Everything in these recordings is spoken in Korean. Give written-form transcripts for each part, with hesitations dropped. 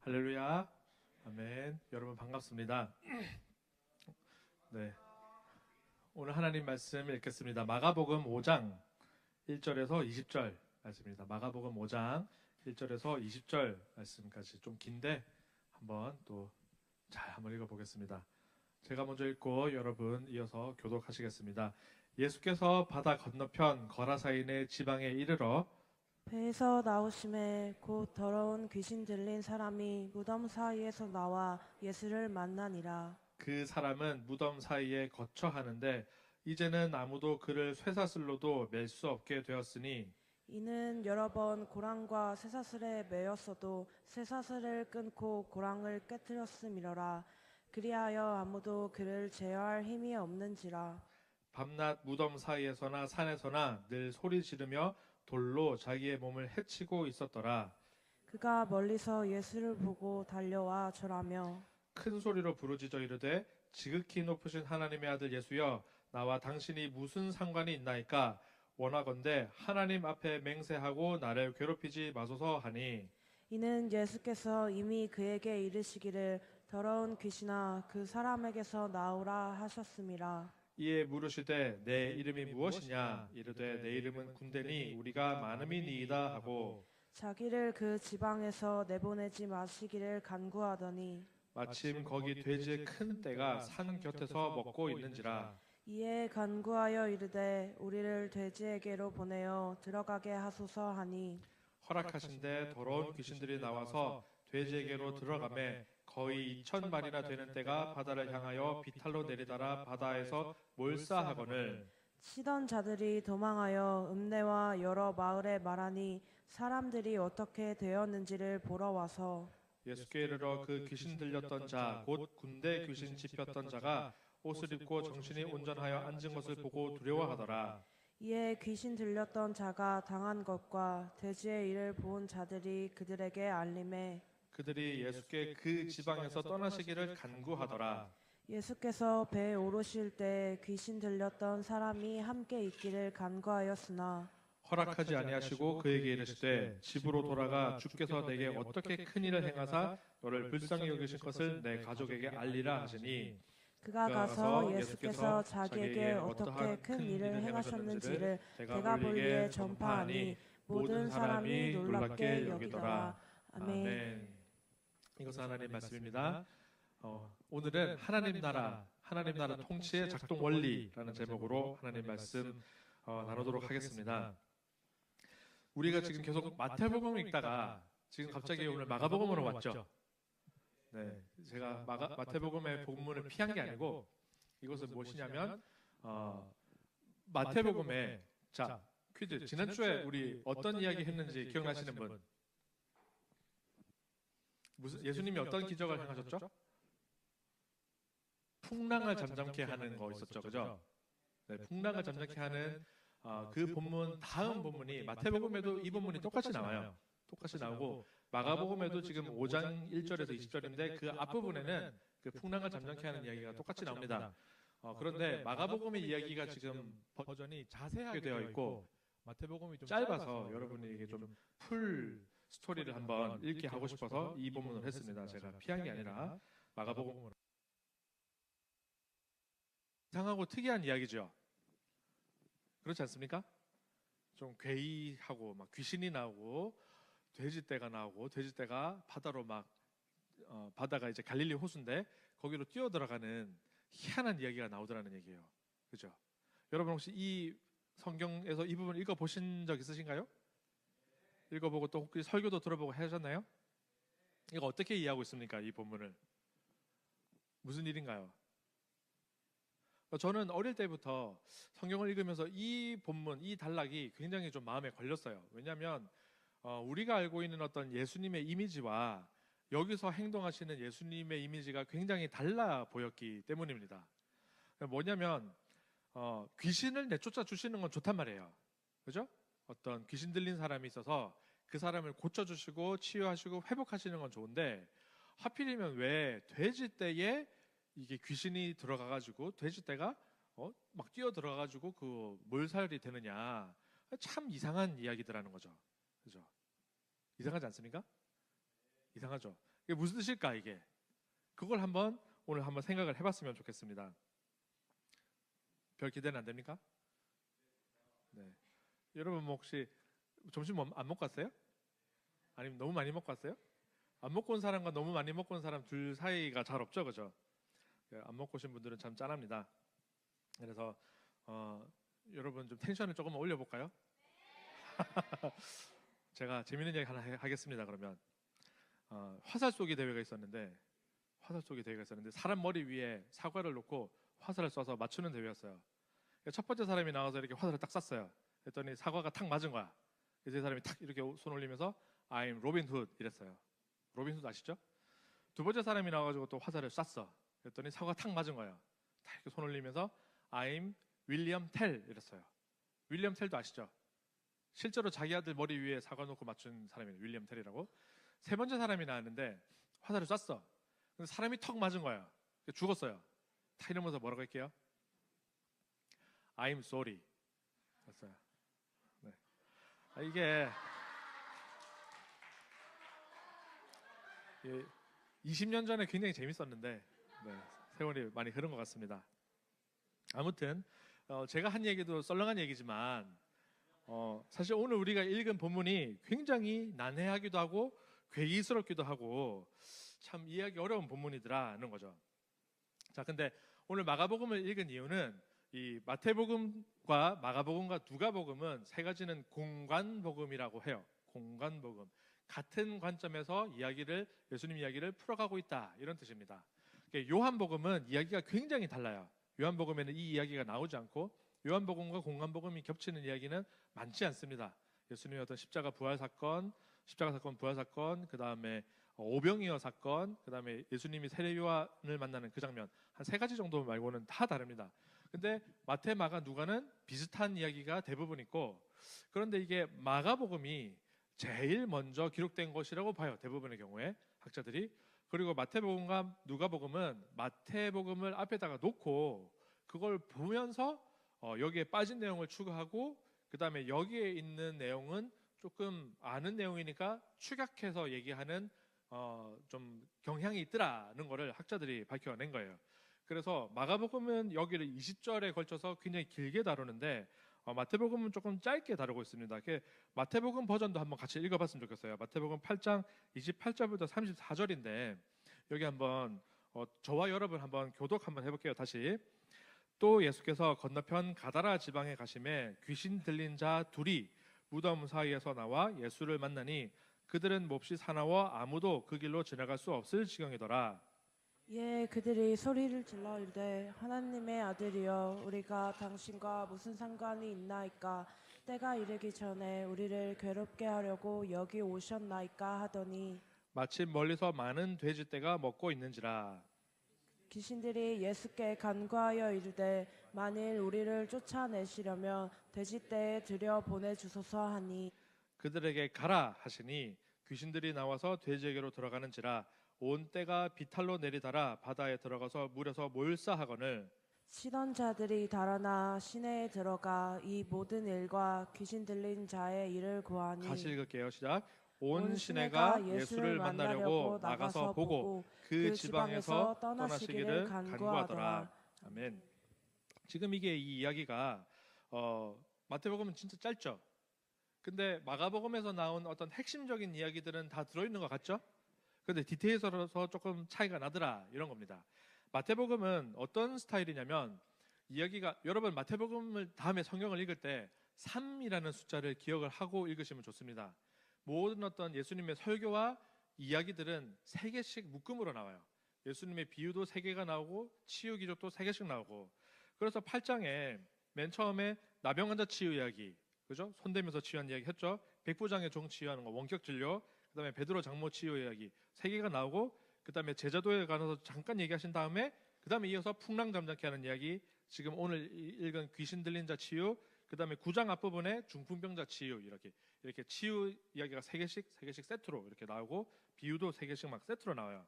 할렐루야. 아멘. 여러분 반갑습니다. 네. 오늘 하나님 말씀 읽겠습니다. 마가복음 5장 1절에서 20절 말씀입니다. 마가복음 5장 1절에서 20절 말씀까지 좀 긴데 한번 또 잘 한번 읽어보겠습니다. 제가 먼저 읽고 여러분 이어서 교독하시겠습니다. 예수께서 바다 건너편 거라사인의 지방에 이르러 배에서 나오심에 곧 더러운 귀신 들린 사람이 무덤 사이에서 나와 예수를 만나니라. 그 사람은 무덤 사이에 거처하는데 이제는 아무도 그를 쇠사슬로도 맬 수 없게 되었으니 이는 여러 번 고랑과 쇠사슬에 매였어도 쇠사슬을 끊고 고랑을 깨뜨렸음이러라. 그리하여 아무도 그를 제어할 힘이 없는지라. 밤낮 무덤 사이에서나 산에서나 늘 소리 지르며 돌로 자기의 몸을 해치고 있었더라. 그가 멀리서 예수를 보고 달려와 절하며 큰 소리로 부르짖어 이르되 지극히 높으신 하나님의 아들 예수여 나와 당신이 무슨 상관이 있나이까 원하건대 하나님 앞에 맹세하고 나를 괴롭히지 마소서 하니 이는 예수께서 이미 그에게 이르시기를 더러운 귀신아 그 사람에게서 나오라 하셨음이라. 이에 물으시되 내 이름이 무엇이냐 이르되 내 이름은 군대니 우리가 많음이니이다 하고 자기를 그 지방에서 내보내지 마시기를 간구하더니 마침 거기 돼지의 큰 떼가 산 곁에서 먹고 있는지라 이에 간구하여 이르되 우리를 돼지에게로 보내어 들어가게 하소서 하니 허락하신데 더러운 귀신들이 나와서 돼지에게로 들어가매 거의 2,000마리나 되는 떼가 바다를 향하여 비탈로 내리다라 바다에서 몰사하거늘 치던 자들이 도망하여 읍내와 여러 마을에 말하니 사람들이 어떻게 되었는지를 보러 와서 예수께 이르러 그 귀신 들렸던 자 곧 군대 귀신 짚혔던 자가 옷을 입고 정신이 온전하여 앉은 것을 보고 두려워하더라. 이에 귀신 들렸던 자가 당한 것과 돼지의 일을 본 자들이 그들에게 알림해 그들이 예수께 그 지방에서 떠나시기를 간구하더라. 예수께서 배에 오르실 때 귀신 들렸던 사람이 함께 있기를 간구하였으나 허락하지 아니하시고 그에게 이르시되 집으로 돌아가 주께서 내게 어떻게 큰 일을 행하사 너를 불쌍히 여기실 것을 내 가족에게 알리라 하시니 그가 가서 예수께서 자기에게 어떻게 큰 일을 행하셨는지를 대가볼리에 전파하니 모든 사람이 놀랍게 여기더라. 아멘. 이것은 하나님 말씀입니다. 오늘은 하나님 나라 통치의 작동 원리라는 제목으로 하나님 말씀 나누도록 하겠습니다. 우리가 지금 계속 마태복음 읽다가 지금 갑자기 오늘 마가복음으로 왔죠. 네, 제가 마태복음의 본문을 피한 게 아니고 이것은 무엇이냐면 마태복음에 자 퀴즈 지난주에 우리 어떤 이야기 했는지 기억나시는 분? 무슨 예수님이 어떤 기적을 행하셨죠? 풍랑을 잠잠케 하는 거 있었죠, 그죠? 네, 풍랑을 잠잠케 하는 그 본문 다음 본문이 마태복음에도 이 본문이 똑같이 나와요. 똑같이 나오고 마가복음에도 지금 5장 1절에서 20절인데 그 앞부분에는 그 풍랑을 잠잠케 하는 이야기가 똑같이 나옵니다. 그런데 마가복음의 이야기가 지금 버전이 자세하게 되어 있고 마태복음이 좀 짧아서 여러분에게 좀 풀 스토리를 한번 읽게 하고 싶어서 이 본문을 했습니다. 제가 피한 게 아니라 마가복음으로. 이상하고 특이한 이야기죠. 그렇지 않습니까? 좀 괴이하고 막 귀신이 나오고 돼지떼가 나오고 돼지떼가 바다로 막 바다가 이제 갈릴리 호수인데 거기로 뛰어 들어가는 희한한 이야기가 나오더라는 얘기예요. 그죠? 여러분 혹시 이 성경에서 이 부분 읽어 보신 적 있으신가요? 읽어보고 또 혹시 설교도 들어보고 하셨나요? 이거 어떻게 이해하고 있습니까? 이 본문을 무슨 일인가요? 저는 어릴 때부터 성경을 읽으면서 이 본문, 이 단락이 굉장히 좀 마음에 걸렸어요. 왜냐하면 우리가 알고 있는 어떤 예수님의 이미지와 여기서 행동하시는 예수님의 이미지가 굉장히 달라 보였기 때문입니다. 뭐냐면 귀신을 내쫓아 주시는 건 좋단 말이에요. 그죠? 어떤 귀신 들린 사람이 있어서 그 사람을 고쳐주시고 치유하시고 회복하시는 건 좋은데 하필이면 왜 돼지떼에 이게 귀신이 들어가가지고 돼지떼가 막 뛰어 들어가가지고 그 몰살이 되느냐 참 이상한 이야기더라는 거죠. 그죠? 이상하지 않습니까? 이상하죠. 이게 무슨 뜻일까 이게? 그걸 오늘 한번 생각을 해봤으면 좋겠습니다. 별 기대는 안 됩니까? 네. 여러분 뭐 혹시 점심 안 먹고 왔어요? 아니면 너무 많이 먹고 왔어요? 안 먹고 온 사람과 너무 많이 먹고 온 사람 둘 사이가 잘 없죠, 그죠? 안 먹고 오신 분들은 참 짠합니다. 그래서 여러분 좀 텐션을 조금 올려볼까요? 제가 재밌는 얘기 하나 하겠습니다. 그러면 화살 쏘기 대회가 있었는데 사람 머리 위에 사과를 놓고 화살을 쏴서 맞추는 대회였어요. 첫 번째 사람이 나와서 이렇게 화살을 딱 쐈어요. 그랬더니 사과가 탁 맞은 거야. 그래서 이 사람이 탁 이렇게 손 올리면서 I'm 로빈 훗 이랬어요. 로빈 훗 아시죠? 두 번째 사람이 나와가지고 또 화살을 쐈어. 그랬더니 사과가 탁 맞은 거예요. 탁 이렇게 손 올리면서 I'm 윌리엄 텔 이랬어요. 윌리엄 텔도 아시죠? 실제로 자기 아들 머리 위에 사과 놓고 맞춘 사람이 윌리엄 텔이라고. 세 번째 사람이 나왔는데 화살을 쐈어. 근데 사람이 턱 맞은 거예요. 죽었어요. 다 이러면서 뭐라고 할게요? I'm sorry. 됐어요. 네. 이게 20년 전에 굉장히 재밌었는데 세월이 많이 흐른 것 같습니다. 아무튼 제가 한 얘기도 썰렁한 얘기지만 사실 오늘 우리가 읽은 본문이 굉장히 난해하기도 하고 괴이스럽기도 하고 참 이해하기 어려운 본문이더라는 거죠. 자, 근데 오늘 마가복음을 읽은 이유는 이 마태복음과 마가복음과 누가복음은 세 가지는 공관복음이라고 해요. 공관복음. 같은 관점에서 예수님 이야기를 풀어가고 있다 이런 뜻입니다. 요한복음은 이야기가 굉장히 달라요. 요한복음에는 이 이야기가 나오지 않고 요한복음과 공관복음이 겹치는 이야기는 많지 않습니다. 예수님의 어떤 십자가 사건, 부활 사건, 그 다음에 오병이어 사건, 그 다음에 예수님이 세례요한을 만나는 그 장면 한 세 가지 정도 말고는 다 다릅니다. 근데 마태, 마가, 누가는 비슷한 이야기가 대부분 있고, 그런데 이게 마가복음이 제일 먼저 기록된 것이라고 봐요. 대부분의 경우에 학자들이. 그리고 마태복음과 누가복음은 마태복음을 앞에다가 놓고 그걸 보면서 여기에 빠진 내용을 추가하고, 그 다음에 여기에 있는 내용은 조금 아는 내용이니까 축약해서 얘기하는 좀 경향이 있더라는 것을 학자들이 밝혀낸 거예요. 그래서 마가복음은 여기를 20절에 걸쳐서 굉장히 길게 다루는데 마태복음은 조금 짧게 다루고 있습니다. 마태복음 버전도 한번 같이 읽어봤으면 좋겠어요. 마태복음 8장 28절부터 34절인데 여기 한번 저와 여러분 한번 교독 한번 해볼게요. 다시. 또 예수께서 건너편 가다라 지방에 가심에 귀신 들린 자 둘이 무덤 사이에서 나와 예수를 만나니 그들은 몹시 사나워 아무도 그 길로 지나갈 수 없을 지경이더라. 예, 그들이 소리를 질러 이르되 하나님의 아들이여 우리가 당신과 무슨 상관이 있나이까? 때가 이르기 전에 우리를 괴롭게 하려고 여기 오셨나이까 하더니 마침 멀리서 많은 돼지떼가 먹고 있는지라. 귀신들이 예수께 간구하여 이르되 만일 우리를 쫓아내시려면 돼지떼에 들여 보내주소서 하니 그들에게 가라 하시니 귀신들이 나와서 돼지에게로 들어가는지라. 온 떼가 비탈로 내리달아 바다에 들어가서 물에서 몰사하거늘. 치던 자들이 달아나 시내에 들어가 이 모든 일과 귀신 들린 자의 일을 구하니 다시 읽을게요. 시작. 온 시내가 예수를 만나려고 나가서 보고 그 지방에서 떠나시기를 간구하더라. 아멘. 지금 이 이야기가 마태복음은 진짜 짧죠. 근데 마가복음에서 나온 어떤 핵심적인 이야기들은 다 들어있는 것 같죠? 근데 디테일에서 조금 차이가 나더라 이런 겁니다. 마태복음은 어떤 스타일이냐면 이야기가, 여러분 마태복음을 다음에 성경을 읽을 때 3이라는 숫자를 기억을 하고 읽으시면 좋습니다. 모든 어떤 예수님의 설교와 이야기들은 3개씩 묶음으로 나와요. 예수님의 비유도 3개가 나오고 치유 기적도 3개씩 나오고. 그래서 8장에 맨 처음에 나병 환자 치유 이야기, 그죠? 손대면서 치유한 이야기 했죠. 백부장의 종 치유하는 거, 원격 진료. 그다음에 베드로 장모 치유 이야기 3개가 나오고, 그다음에 제자도에 가서 잠깐 얘기하신 다음에 그다음에 이어서 풍랑 잠잠케 하는 이야기, 지금 오늘 읽은 귀신 들린 자 치유, 그다음에 9장 앞부분에 중풍병자 치유, 이렇게 치유 이야기가 3개씩 세트로 이렇게 나오고, 비유도 3개씩 막 세트로 나와요.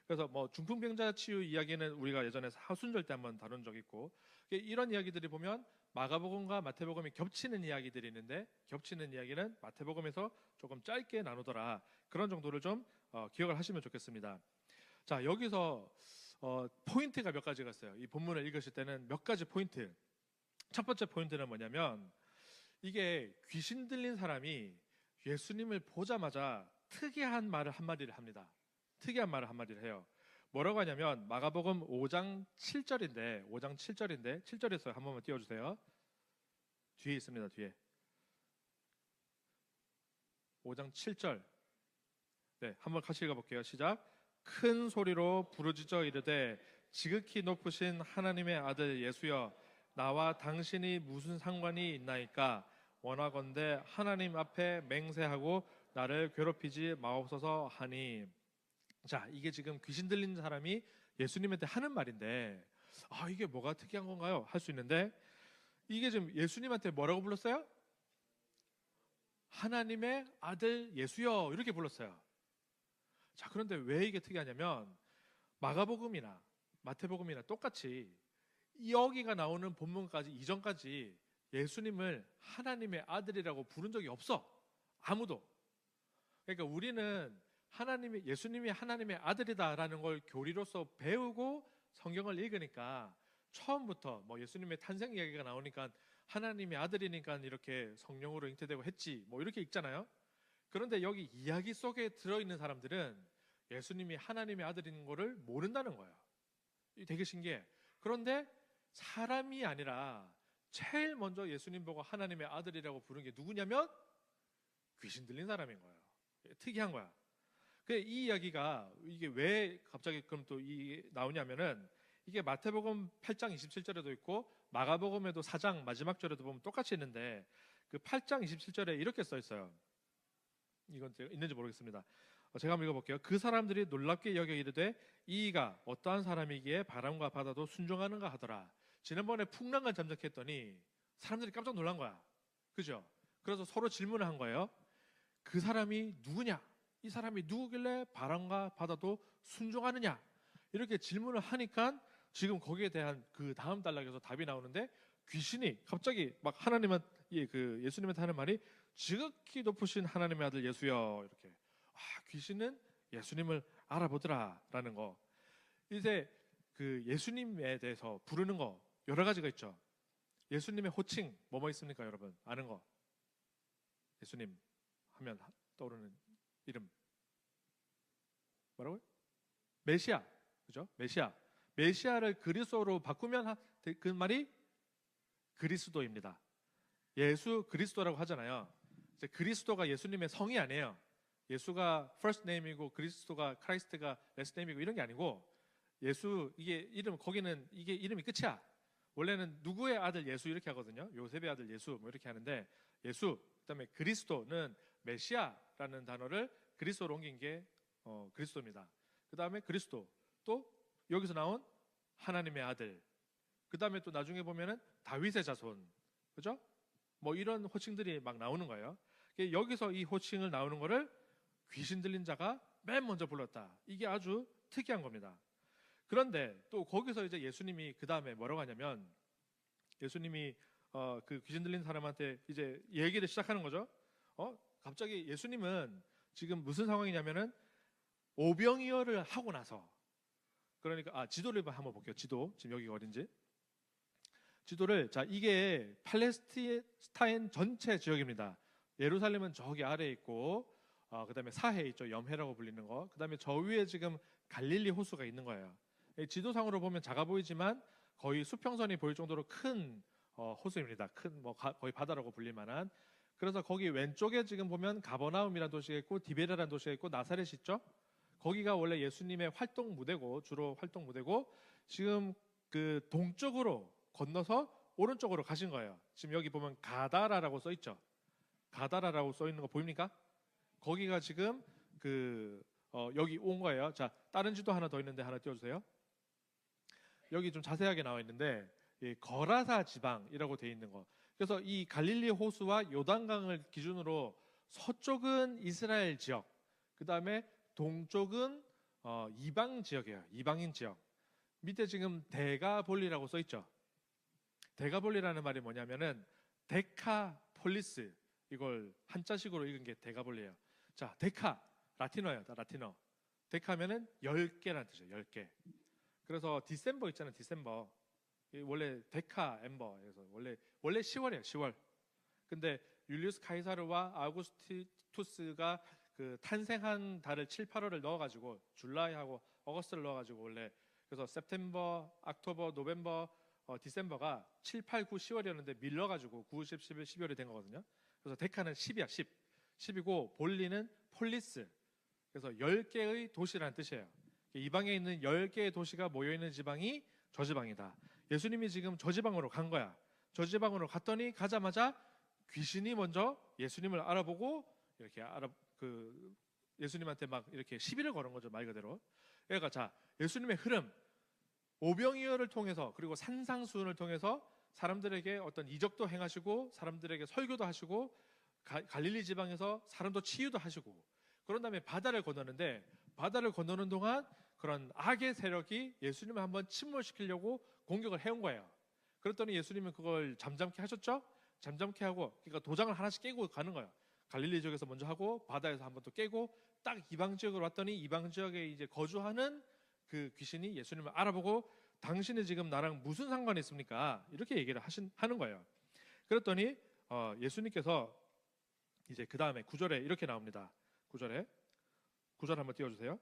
그래서 뭐 중풍병자 치유 이야기는 우리가 예전에 사순절 때 한번 다룬 적 있고, 이런 이야기들이 보면 마가복음과 마태복음이 겹치는 이야기들이 있는데 겹치는 이야기는 마태복음에서 조금 짧게 나누더라. 그런 정도를 좀 기억을 하시면 좋겠습니다. 자, 여기서 포인트가 몇 가지가 있어요. 이 본문을 읽으실 때는 몇 가지 포인트. 첫 번째 포인트는 뭐냐면 이게 귀신 들린 사람이 예수님을 보자마자 특이한 말을 한마디를 합니다. 특이한 말을 한마디를 해요. 뭐라고 하냐면 마가복음 5장 7절인데 7절에서 한 번만 띄워주세요. 뒤에 있습니다. 뒤에 5장 7절. 네, 한번 같이 읽어볼게요. 시작. 큰 소리로 부르짖어 이르되 지극히 높으신 하나님의 아들 예수여, 나와 당신이 무슨 상관이 있나이까? 원하건대 하나님 앞에 맹세하고 나를 괴롭히지 마옵소서 하니. 자, 이게 지금 귀신 들린 사람이 예수님한테 하는 말인데 이게 뭐가 특이한 건가요? 할 수 있는데 이게 지금 예수님한테 뭐라고 불렀어요? 하나님의 아들 예수여 이렇게 불렀어요. 자, 그런데 왜 이게 특이하냐면 마가복음이나 마태복음이나 똑같이 여기가 나오는 본문까지 이전까지 예수님을 하나님의 아들이라고 부른 적이 없어. 아무도. 그러니까 우리는 예수님이 하나님의 아들이다라는 걸 교리로서 배우고 성경을 읽으니까 처음부터 뭐 예수님의 탄생 이야기가 나오니까 하나님의 아들이니까 이렇게 성령으로 잉태되고 했지 뭐 이렇게 읽잖아요. 그런데 여기 이야기 속에 들어있는 사람들은 예수님이 하나님의 아들인 거를 모른다는 거예요. 이게 되게 신기해. 그런데 사람이 아니라 제일 먼저 예수님 보고 하나님의 아들이라고 부른 게 누구냐면 귀신 들린 사람인 거예요. 특이한 거야. 이 이야기가 이게 왜 갑자기 그럼 또 나오냐면은 이게 마태복음 8장 27절에도 있고 마가복음에도 4장 마지막 절에도 보면 똑같이 있는데 그 8장 27절에 이렇게 써 있어요. 이건 있는지 모르겠습니다. 제가 한번 읽어볼게요. 그 사람들이 놀랍게 여겨 이르되 이가 어떠한 사람이기에 바람과 바다도 순종하는가 하더라. 지난번에 풍랑을 잠적했더니 사람들이 깜짝 놀란 거야. 그죠? 그래서 서로 질문을 한 거예요. 그 사람이 누구냐? 이 사람이 누구길래 바람과 바다도 순종하느냐? 이렇게 질문을 하니까 지금 거기에 대한 그 다음 단락에서 답이 나오는데 귀신이 갑자기 막 예수님한테 하는 말이 지극히 높으신 하나님의 아들 예수여 이렇게. 귀신은 예수님을 알아보더라라는 거. 이제 그 예수님에 대해서 부르는 거 여러 가지가 있죠. 예수님의 호칭 뭐뭐 있습니까, 여러분? 아는 거. 예수님 하면 떠오르는 이름 뭐라고요? 메시아, 그죠? 메시아를 그리스도로 바꾸면 그 말이 그리스도입니다. 예수 그리스도라고 하잖아요. 이제 그리스도가 예수님의 성이 아니에요. 예수가 first name이고 그리스도가 크라이스트가 last name이고 이런 게 아니고 예수 이게 이름 거기는 이게 이름이 끝이야. 원래는 누구의 아들 예수 이렇게 하거든요. 요셉의 아들 예수 뭐 이렇게 하는데 예수 그다음에 그리스도는 메시아라는 단어를 그리스도로 옮긴 게 그리스도입니다. 그다음에 그리스도 또 여기서 나온 하나님의 아들. 그다음에 또 나중에 보면은 다윗의 자손. 그죠? 뭐 이런 호칭들이 막 나오는 거예요. 여기서 이 호칭을 나오는 거를 귀신 들린 자가 맨 먼저 불렀다. 이게 아주 특이한 겁니다. 그런데 또 거기서 이제 예수님이 그 다음에 뭐라고 하냐면 예수님이 그 귀신 들린 사람한테 이제 얘기를 시작하는 거죠. 갑자기 예수님은 지금 무슨 상황이냐면은 오병이어를 하고 나서 그러니까 지도를 한번 볼게요. 지도 지금 여기가 어딘지 지도를 자 이게 팔레스타인 전체 지역입니다. 예루살렘은 저기 아래에 있고 그다음에 사해 있죠. 염해라고 불리는 거. 그다음에 저 위에 지금 갈릴리 호수가 있는 거예요. 지도상으로 보면 작아 보이지만 거의 수평선이 보일 정도로 큰 호수입니다. 큰 뭐 거의 바다라고 불릴 만한. 그래서 거기 왼쪽에 지금 보면 가버나움이라는 도시가 있고 디베라라는 도시가 있고 나사렛이 있죠. 거기가 원래 예수님의 활동 무대고 주로 활동 무대고 지금 그 동쪽으로 건너서 오른쪽으로 가신 거예요. 지금 여기 보면 가다라라고 써 있죠. 가다라라고 써 있는 거 보입니까? 거기가 지금 여기 온 거예요. 자, 다른 지도 하나 더 있는데 하나 띄워주세요. 여기 좀 자세하게 나와 있는데 거라사 지방이라고 돼 있는 거. 그래서 이 갈릴리 호수와 요단강을 기준으로 서쪽은 이스라엘 지역, 그 다음에 동쪽은 이방 지역이에요. 이방인 지역. 밑에 지금 대가볼리라고 써 있죠. 데가볼리라는 말이 뭐냐면은 데카폴리스, 이걸 한자식으로 읽은 게 데가볼리예요. 자, 데카 라틴어예요. 라틴어. 데카면은 10개라는 뜻이에요. 10개. 그래서 디셈버 있잖아요. 디셈버. 원래 데카 엠버에서 원래 10월이에요. 10월. 근데 율리우스 카이사르와 아우구스투스가 그 탄생한 달을 7, 8월을 넣어가지고 줄라이하고 어거스트를 넣어가지고 원래 그래서 세프템버, 옥토버, 노벰버, 디셈버가 7, 8, 9, 10월이었는데 밀려가지고 9, 10, 11, 12월이 된 거거든요. 그래서 데카는 10이야. 10이고 볼리는 폴리스. 그래서 10개의 도시라는 뜻이에요. 이방에 있는 10개의 도시가 모여있는 지방이 저 지방이다. 예수님이 지금 저 지방으로 간 거야. 저 지방으로 갔더니 가자마자 귀신이 먼저 예수님을 알아보고 이렇게 예수님한테 막 이렇게 시비를 거는 거죠. 말 그대로. 그러니까 자, 예수님의 흐름, 오병이어를 통해서 그리고 산상수훈을 통해서 사람들에게 어떤 이적도 행하시고 사람들에게 설교도 하시고 갈릴리 지방에서 사람도 치유도 하시고 그런 다음에 바다를 건너는데 바다를 건너는 동안 그런 악의 세력이 예수님을 한번 침몰시키려고 공격을 해온 거예요. 그랬더니 예수님은 그걸 잠잠케 하셨죠? 잠잠케 하고 그러니까 도장을 하나씩 깨고 가는 거예요. 갈릴리 지역에서 먼저 하고 바다에서 한번 또 깨고 딱 이방 지역으로 왔더니 이방 지역에 이제 거주하는 그 귀신이 예수님을 알아보고 당신이 지금 나랑 무슨 상관이 있습니까? 이렇게 얘기를 하는 거예요. 그랬더니 예수님께서 이제 그 다음에 9절에 이렇게 나옵니다. 9절 한번 띄워주세요.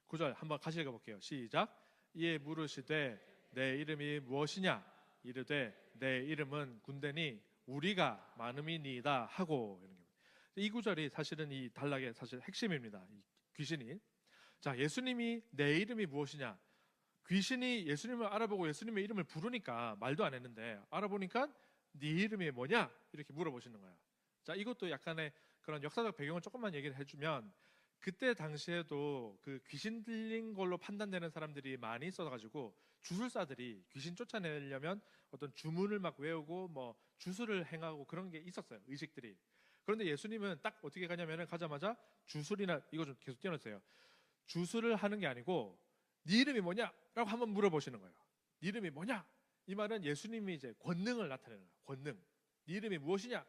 9절 한번 같이 읽어볼게요. 시작. 이에 물으시되 내 이름이 무엇이냐? 이르되 내 이름은 군대니 우리가 많음이니이다 하고. 이 구절이 사실은 이 단락의 사실 핵심입니다. 이 귀신이. 자, 예수님이 내 이름이 무엇이냐? 귀신이 예수님을 알아보고 예수님의 이름을 부르니까 말도 안 했는데 알아보니까 네 이름이 뭐냐? 이렇게 물어보시는 거예요. 자, 이것도 약간의 그런 역사적 배경을 조금만 얘기를 해주면 그때 당시에도 그 귀신 들린 걸로 판단되는 사람들이 많이 있어가지고 주술사들이 귀신 쫓아내려면 어떤 주문을 막 외우고 뭐 주술을 행하고 그런 게 있었어요. 의식들이. 그런데 예수님은 딱 어떻게 가냐면은 가자마자 주술이나 이거 좀 계속 띄워주세요. 주술을 하는 게 아니고 네 이름이 뭐냐? 라고 한번 물어보시는 거예요. 네 이름이 뭐냐? 이 말은 예수님이 이제 권능을 나타내는 거예요. 권능. 네 이름이 무엇이냐?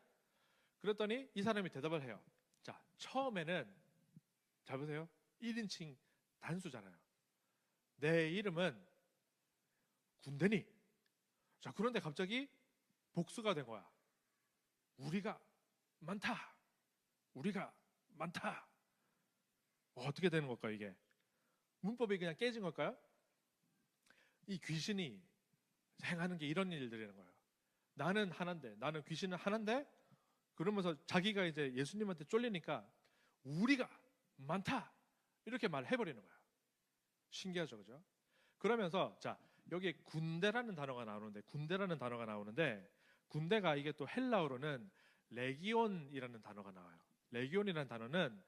그랬더니 이 사람이 대답을 해요. 자, 처음에는 잘 보세요. 1인칭 단수잖아요. 내 이름은 군대니. 자, 그런데 갑자기 복수가 된 거야. 우리가 많다. 우리가 많다. 어떻게 되는 걸까요, 이게? 문법이 그냥 깨진 걸까요? 이 귀신이 행하는 게 이런 일들이라는 거예요. 나는 하나인데, 나는 귀신은 하나인데, 그러면서 자기가 이제 예수님한테 쫄리니까 우리가 많다 이렇게 말해버리는 거예요. 신기하죠, 그죠? 그러면서 자, 여기 군대라는 단어가 나오는데 군대가 이게 또 헬라어로는 레기온이라는 단어가 나와요. 레기온이라는 단어는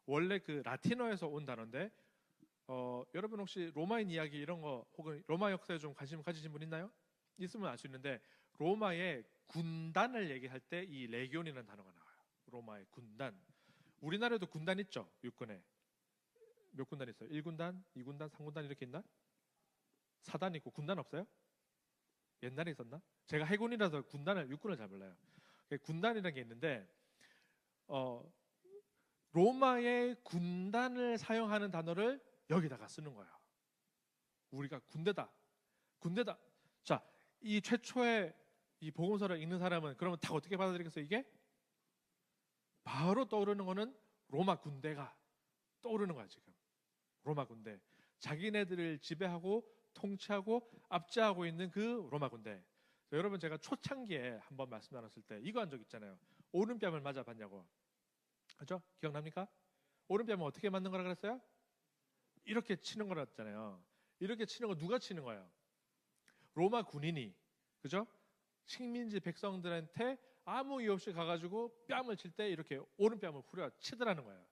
원래 그 라틴어에서 온 단어인데 여러분 혹시 로마인 이야기 이런 거 혹은 로마 역사에 좀 관심 가지신 분 있나요? 있으면 알 수 있는데 로마의 군단을 얘기할 때 이 레기온이라는 단어가 나와요. 로마의 군단. 우리나라에도 군단 있죠. 육군에 몇 군단 있어요? 1군단, 2군단, 3군단 이렇게 있나? 4단 있고 군단 없어요? 옛날에 있었나? 제가 해군이라서 육군을 잘 몰라요. 군단이라는 게 있는데 로마의 군단을 사용하는 단어를 여기다가 쓰는 거예요. 우리가 군대다. 자, 이 최초의 이 복음서를 읽는 사람은 그러면 다 어떻게 받아들이겠어요? 이게 바로 떠오르는 거는 로마 군대가 떠오르는 거야. 지금 로마 군대, 자기네들을 지배하고 통치하고 압제하고 있는 그 로마 군대. 여러분, 제가 초창기에 한번 말씀 나눴을 때 이거 한 적 있잖아요. 오른뺨을 맞아봤냐고. 그죠? 기억납니까? 오른뺨을 어떻게 맞는 거라 그랬어요? 이렇게 치는 거라 했잖아요. 이렇게 치는 거 누가 치는 거예요? 로마 군인이. 그죠? 식민지 백성들한테 아무 이유 없이 가가지고 뺨을 칠 때 이렇게 오른뺨을 후려 치더라는 거예요.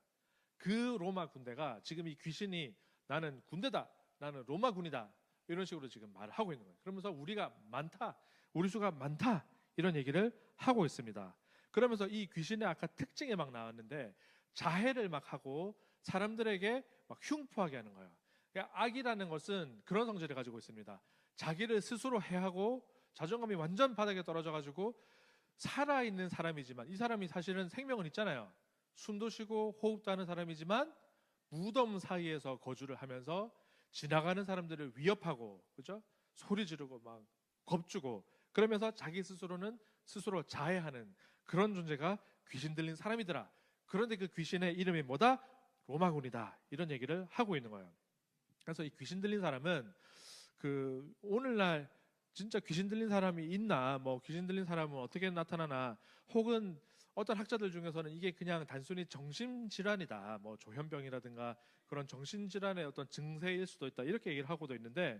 그 로마 군대가 지금 이 귀신이 나는 군대다, 나는 로마 군이다 이런 식으로 지금 말을 하고 있는 거예요. 그러면서 우리가 많다, 우리 수가 많다 이런 얘기를 하고 있습니다. 그러면서 이 귀신의 아까 특징이 막 나왔는데 자해를 막 하고 사람들에게 막 흉포하게 하는 거예요. 그러니까 악이라는 것은 그런 성질을 가지고 있습니다. 자기를 스스로 해하고 자존감이 완전 바닥에 떨어져가지고 살아있는 사람이지만 이 사람이 사실은 생명은 있잖아요. 숨도 쉬고 호흡도 하는 사람이지만 무덤 사이에서 거주를 하면서 지나가는 사람들을 위협하고, 그죠? 소리 지르고 막 겁주고 그러면서 자기 스스로는 스스로 자해하는 그런 존재가 귀신 들린 사람이더라. 그런데 그 귀신의 이름이 뭐다? 로마군이다. 이런 얘기를 하고 있는 거예요. 그래서 이 귀신 들린 사람은 그 오늘날 진짜 귀신 들린 사람이 있나, 뭐 귀신 들린 사람은 어떻게 나타나나, 혹은 어떤 학자들 중에서는 이게 그냥 단순히 정신질환이다, 뭐 조현병이라든가 그런 정신질환의 어떤 증세일 수도 있다, 이렇게 얘기를 하고도 있는데,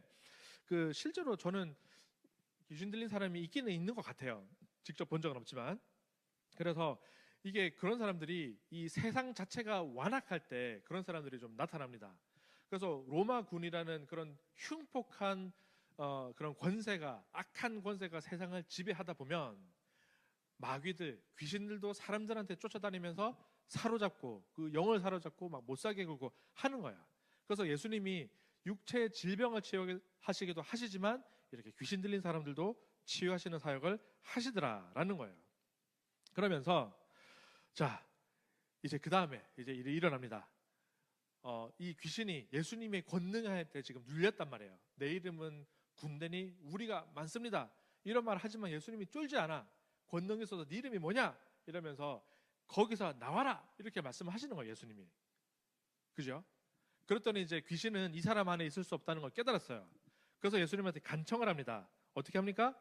그 실제로 저는 귀신 들린 사람이 있기는 있는 것 같아요. 직접 본 적은 없지만. 그래서 이게 그런 사람들이 이 세상 자체가 완악할 때 그런 사람들이 좀 나타납니다. 그래서 로마 군이라는 그런 흉폭한 그런 권세가, 악한 권세가 세상을 지배하다 보면 마귀들, 귀신들도 사람들한테 쫓아다니면서 사로잡고 그 영을 사로잡고 막 못살게 굴고 하는 거야. 그래서 예수님이 육체의 질병을 치유하시기도 하시지만 이렇게 귀신 들린 사람들도 치유하시는 사역을 하시더라라는 거예요. 그러면서 자, 이제 그 다음에 이제 일이 일어납니다. 이 귀신이 예수님의 권능한테 지금 눌렸단 말이에요. 내 이름은 군대니 우리가 많습니다. 이런 말 하지만 예수님이 쫄지 않아. 권능이 있어서 네 이름이 뭐냐? 이러면서 거기서 나와라! 이렇게 말씀하시는 거예요, 예수님이. 그죠? 그랬더니 이제 귀신은 이 사람 안에 있을 수 없다는 걸 깨달았어요. 그래서 예수님한테 간청을 합니다. 어떻게 합니까?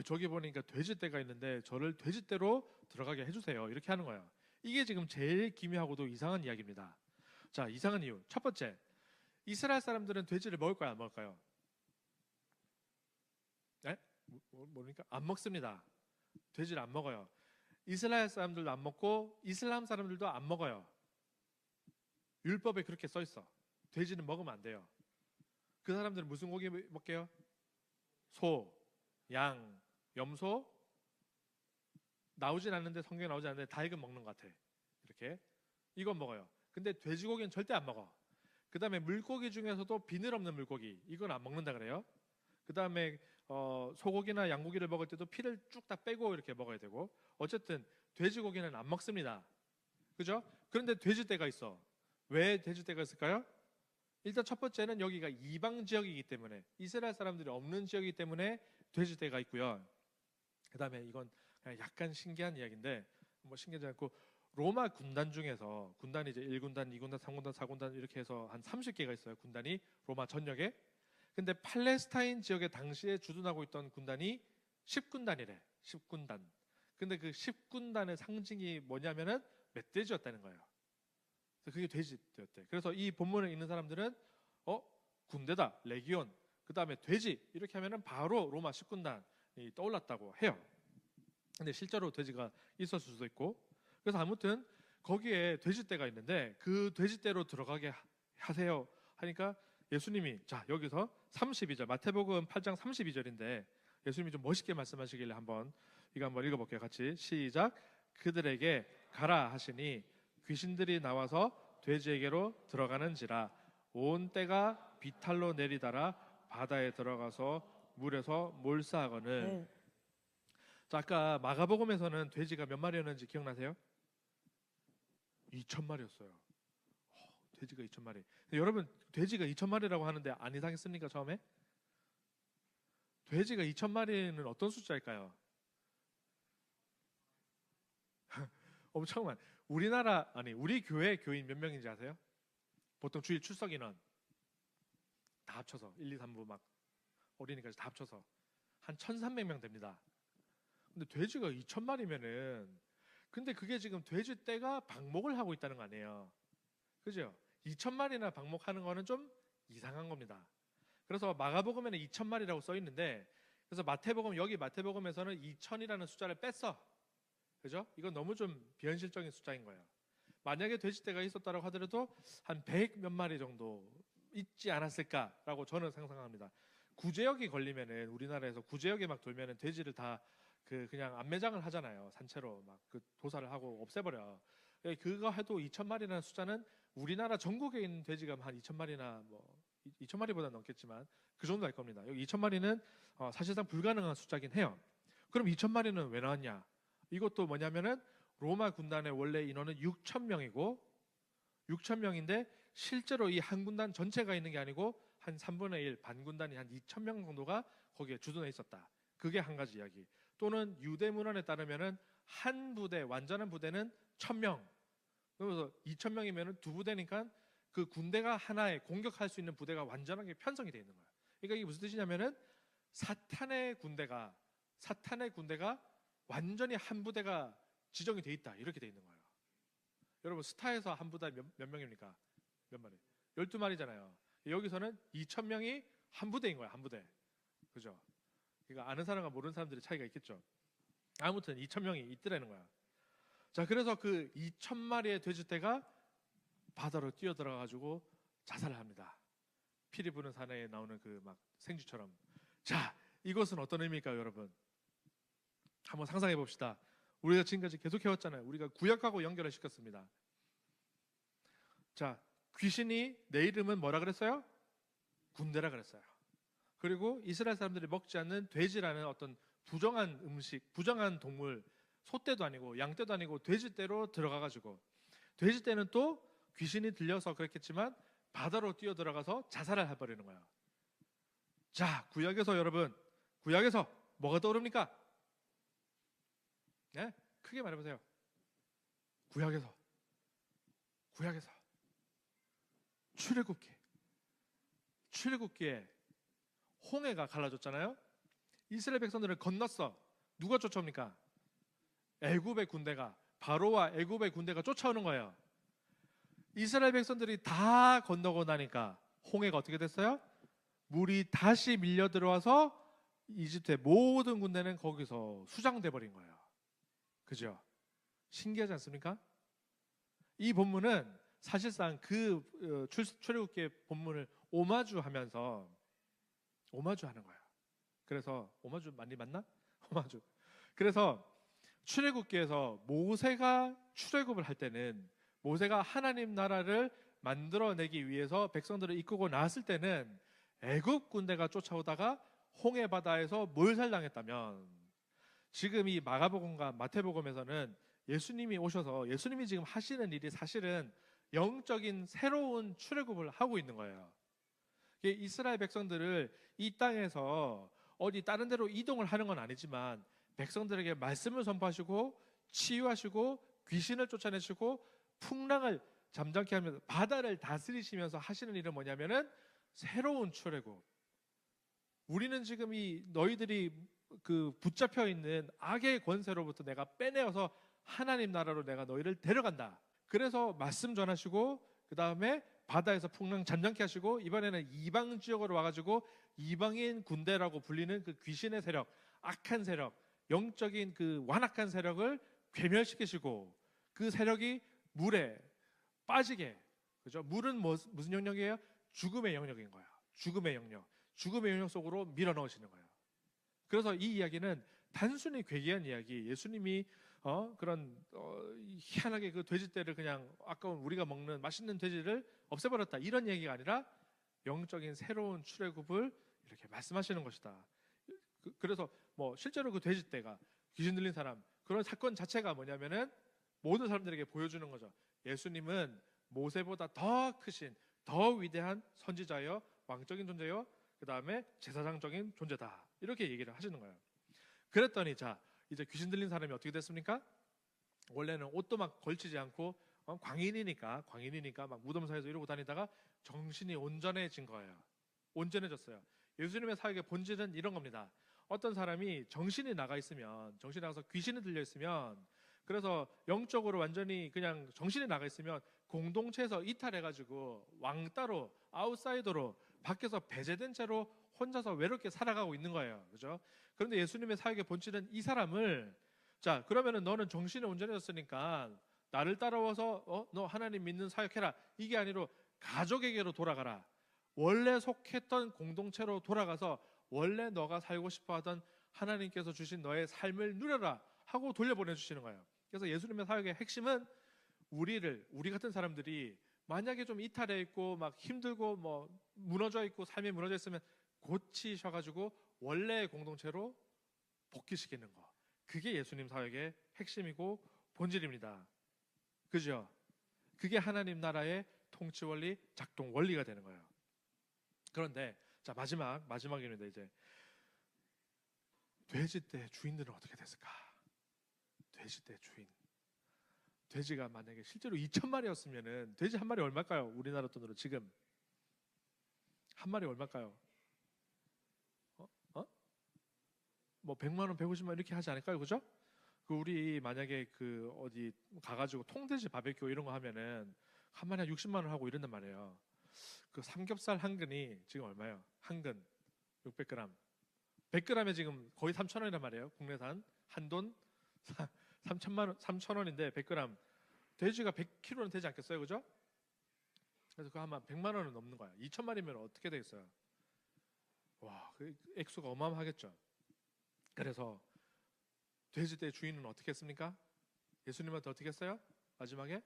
저기 보니까 돼지떼가 있는데 저를 돼지떼로 들어가게 해주세요. 이렇게 하는 거예요. 이게 지금 제일 기묘하고도 이상한 이야기입니다. 자, 이상한 이유. 첫 번째, 이스라엘 사람들은 돼지를 먹을까요, 안 먹을까요? 네? 모르니까 안 먹습니다. 돼지를 안 먹어요. 이스라엘 사람들도 안 먹고 이슬람 사람들도 안 먹어요. 율법에 그렇게 써 있어. 돼지는 먹으면 안 돼요. 그 사람들은 무슨 고기 먹게요? 소, 양, 염소. 나오진 않는데, 성경에 나오지 않는데 닭은 먹는 것 같아. 이렇게 이건 먹어요. 근데 돼지고기는 절대 안 먹어. 그 다음에 물고기 중에서도 비늘 없는 물고기, 이건 안 먹는다 그래요. 그 다음에 소고기나 양고기를 먹을 때도 피를 쭉 다 빼고 이렇게 먹어야 되고, 어쨌든 돼지고기는 안 먹습니다. 그죠? 그런데 돼지떼가 있어. 왜 돼지떼가 있을까요? 일단 첫 번째는 여기가 이방 지역이기 때문에, 이스라엘 사람들이 없는 지역이기 때문에 돼지떼가 있고요. 그 다음에 이건 그냥 약간 신기한 이야기인데, 뭐 신기하지 않고, 로마 군단 중에서 군단이 이제 1군단, 2군단, 3군단, 4군단 이렇게 해서 한 30개가 있어요. 군단이 로마 전역에. 근데 팔레스타인 지역에 당시에 주둔하고 있던 군단이 10군단이래. 10군단. 근데 그 10군단의 상징이 뭐냐면은 멧돼지였다는 거예요. 그래서 그게 돼지였대. 그래서 이 본문에 있는 사람들은 군대다, 레기온, 그 다음에 돼지 이렇게 하면은 바로 로마 10군단이 떠올랐다고 해요. 근데 실제로 돼지가 있었을 수도 있고, 그래서 아무튼 거기에 돼지떼가 있는데 그 돼지떼로 들어가게 하세요 하니까 예수님이, 자 여기서 32절, 마태복음 8장 32절인데 예수님이 좀 멋있게 말씀하시길래 이거 한번 읽어볼게요. 같이 시작. 그들에게 가라 하시니 귀신들이 나와서 돼지에게로 들어가는지라 온 떼가 비탈로 내리다라 바다에 들어가서 물에서 몰사하거늘. 네. 자, 아까 마가복음에서는 돼지가 몇 마리였는지 기억나세요? 2,000마리였어요. 돼지가 2,000마리. 여러분, 돼지가 2,000마리라고 하는데 안 이상했습니까, 처음에? 돼지가 2,000마리는 어떤 숫자일까요? 엄청 많. 우리 교회 교인 몇 명인지 아세요? 보통 주일 출석 인원 다 합쳐서 1, 2, 3부 막 어린이까지 다 합쳐서 한 1,300명 됩니다. 근데 돼지가 2,000마리면은, 근데 그게 지금 돼지떼가 방목을 하고 있다는 거 아니에요. 그죠? 2,000마리나 방목하는 거는 좀 이상한 겁니다. 그래서 마가복음에는 2,000마리라고 써 있는데, 그래서 여기 마태복음에서는 2,000이라는 숫자를 뺐어. 그죠? 이건 너무 좀 비현실적인 숫자인 거예요. 만약에 돼지떼가 있었다고 하더라도 한 100 몇 마리 정도 있지 않았을까라고 저는 상상합니다. 구제역이 걸리면은, 우리나라에서 구제역에 막 돌면은 돼지를 다 그냥 안매장을 하잖아요. 산채로 막 그 도살을 하고 없애버려. 그거 해도 2,000마리라는 숫자는 우리나라 전국에 있는 돼지가 한 2,000마리나 뭐 2천 마리보다 넘겠지만 그 정도 될 겁니다. 여기 2천 마리는 사실상 불가능한 숫자긴 해요. 그럼 2천 마리는 왜 나왔냐? 이것도 뭐냐면은 로마 군단의 원래 인원은 6천 명이고 6천 명인데 실제로 이 한 군단 전체가 있는 게 아니고 한 3분의 1 반 군단이 한 2천 명 정도가 거기에 주둔해 있었다. 그게 한 가지 이야기. 또는 유대 문헌에 따르면은 한 부대 완전한 부대는 1,000명. 그래서 2천 명이면은 두 부대니까 그 군대가 하나에 공격할 수 있는 부대가 완전하게 편성이 되어 있는 거예요. 그러니까 이게 무슨 뜻이냐면은 사탄의 군대가 완전히 한 부대가 지정이 돼 있다. 이렇게 돼 있는 거예요. 여러분 스타에서 한 부대 몇 명입니까? 몇 마리? 12마리잖아요. 여기서는 2천 명이 한 부대인 거야. 한 부대. 그죠? 그러니까 아는 사람과 모르는 사람들의 차이가 있겠죠. 아무튼 2천 명이 있더라는 거야. 자, 그래서 그 2천 마리의 돼지떼가 바다로 뛰어들어 가지고 자살을 합니다. 피리 부는 사내에 나오는 그 막 생쥐처럼. 자, 이것은 어떤 의미일까요, 여러분? 한번 상상해 봅시다. 우리가 지금까지 계속 해왔잖아요. 우리가 구약하고 연결을 시켰습니다. 자, 귀신이 내 이름은 뭐라 그랬어요? 군대라 그랬어요. 그리고 이스라엘 사람들이 먹지 않는 돼지라는 어떤 부정한 음식, 부정한 동물, 소떼도 아니고 양떼도 아니고 돼지떼로 들어가가지고 돼지떼는 또 귀신이 들려서 그랬겠지만 바다로 뛰어 들어가서 자살을 해버리는 거예요. 자, 구약에서 여러분, 구약에서 뭐가 떠오릅니까? 네? 크게 말해보세요. 구약에서 출애굽기에 홍해가 갈라졌잖아요. 이스라엘 백성들을 건넜어. 누가 쫓아옵니까? 애굽의 군대가, 바로와 애굽의 군대가 쫓아오는 거예요. 이스라엘 백성들이 다 건너고 나니까 홍해가 어떻게 됐어요? 물이 다시 밀려 들어와서 이집트의 모든 군대는 거기서 수장돼 버린 거예요. 그죠? 신기하지 않습니까? 이 본문은 사실상 그 출애굽기의 본문을 오마주하면서 오마주하는 거예요. 그래서 오마주 많이 맞나? 오마주. 그래서 출애굽기에서 모세가 출애굽을 할 때는 모세가 하나님 나라를 만들어내기 위해서 백성들을 이끌고 나왔을 때는 애굽 군대가 쫓아오다가 홍해 바다에서 몰살당했다면 지금 이 마가복음과 마태복음에서는 예수님이 오셔서 예수님이 지금 하시는 일이 사실은 영적인 새로운 출애굽을 하고 있는 거예요. 이스라엘 백성들을 이 땅에서 어디 다른 데로 이동을 하는 건 아니지만 백성들에게 말씀을 선포하시고 치유하시고 귀신을 쫓아내시고 풍랑을 잠잠케 하면서 바다를 다스리시면서 하시는 일은 뭐냐면은 새로운 출애굽. 우리는 지금 이 너희들이 그 붙잡혀 있는 악의 권세로부터 내가 빼내어서 하나님 나라로 내가 너희를 데려간다. 그래서 말씀 전하시고 그 다음에 바다에서 풍랑 잠잠케 하시고 이번에는 이방 지역으로 와가지고 이방인 군대라고 불리는 그 귀신의 세력, 악한 세력, 영적인 그 완악한 세력을 괴멸시키시고 그 세력이 물에 빠지게, 그죠? 물은 무슨 영역이에요? 죽음의 영역인 거야. 죽음의 영역 속으로 밀어 넣으시는 거예요. 그래서 이 이야기는 단순히 괴기한 이야기, 예수님이 희한하게 그 돼지떼를 그냥 아까운 우리가 먹는 맛있는 돼지를 없애버렸다 이런 얘기가 아니라 영적인 새로운 출애굽을 이렇게 말씀하시는 것이다. 그래서 뭐 실제로 그 돼지떼가 귀신 들린 사람 그런 사건 자체가 뭐냐면은 모든 사람들에게 보여주는 거죠. 예수님은 모세보다 더 크신 더 위대한 선지자여 왕적인 존재여 그 다음에 제사장적인 존재다 이렇게 얘기를 하시는 거예요. 그랬더니 자 이제 귀신 들린 사람이 어떻게 됐습니까? 원래는 옷도 막 걸치지 않고 광인이니까 막 무덤 사이에서 이러고 다니다가 정신이 온전해진 거예요. 온전해졌어요. 예수님의 사역의 본질은 이런 겁니다. 어떤 사람이 정신이 나가 있으면, 정신이 나가서 귀신이 들려 있으면, 그래서 영적으로 완전히 그냥 정신이 나가 있으면 공동체에서 이탈해가지고 왕따로 아웃사이더로 밖에서 배제된 채로 혼자서 외롭게 살아가고 있는 거예요. 그죠? 그런데 예수님의 사역의 본질은 이 사람을 자 그러면은 너는 정신이 온전해졌으니까 나를 따라와서 너 하나님 믿는 사역해라 이게 아니라 가족에게로 돌아가라. 원래 속했던 공동체로 돌아가서 원래 너가 살고 싶어하던 하나님께서 주신 너의 삶을 누려라 하고 돌려보내주시는 거예요. 그래서 예수님의 사역의 핵심은 우리 같은 사람들이 만약에 좀 이탈해 있고 막 힘들고 뭐 무너져 있고 삶이 무너져 있으면 고치셔가지고 원래의 공동체로 복귀시키는 거. 그게 예수님 사역의 핵심이고 본질입니다. 그죠? 그게 하나님 나라의 통치 원리, 작동 원리가 되는 거예요. 그런데 자 마지막입니다. 이제 돼지 떼 주인들은 어떻게 됐을까? 돼지 떼 주인. 돼지가 만약에 실제로 2,000마리였으면은 돼지 한 마리 얼마일까요? 우리나라 돈으로 지금 한 마리 얼마일까요? 어? 뭐 100만 원, 150만 원 이렇게 하지 않을까요? 그죠? 그 우리 만약에 그 어디 가가지고 통돼지 바베큐 이런 거 하면은 한 마리 한 60만 원 하고 이런단 말이에요. 그 삼겹살 한 근이 지금 얼마예요? 한 근 600g. 100g에 지금 거의 3,000원이란 말이에요. 국내산 한돈 3,000원인데 100g. 돼지가 100kg는 되지 않겠어요, 그죠? 그래서 그 아마 100만 원은 넘는 거야. 2,000마리면 어떻게 되겠어요? 와, 그 액수가 어마어마하겠죠. 그래서 돼지떼 주인은 어떻게 했습니까? 예수님한테 어떻게 했어요? 마지막에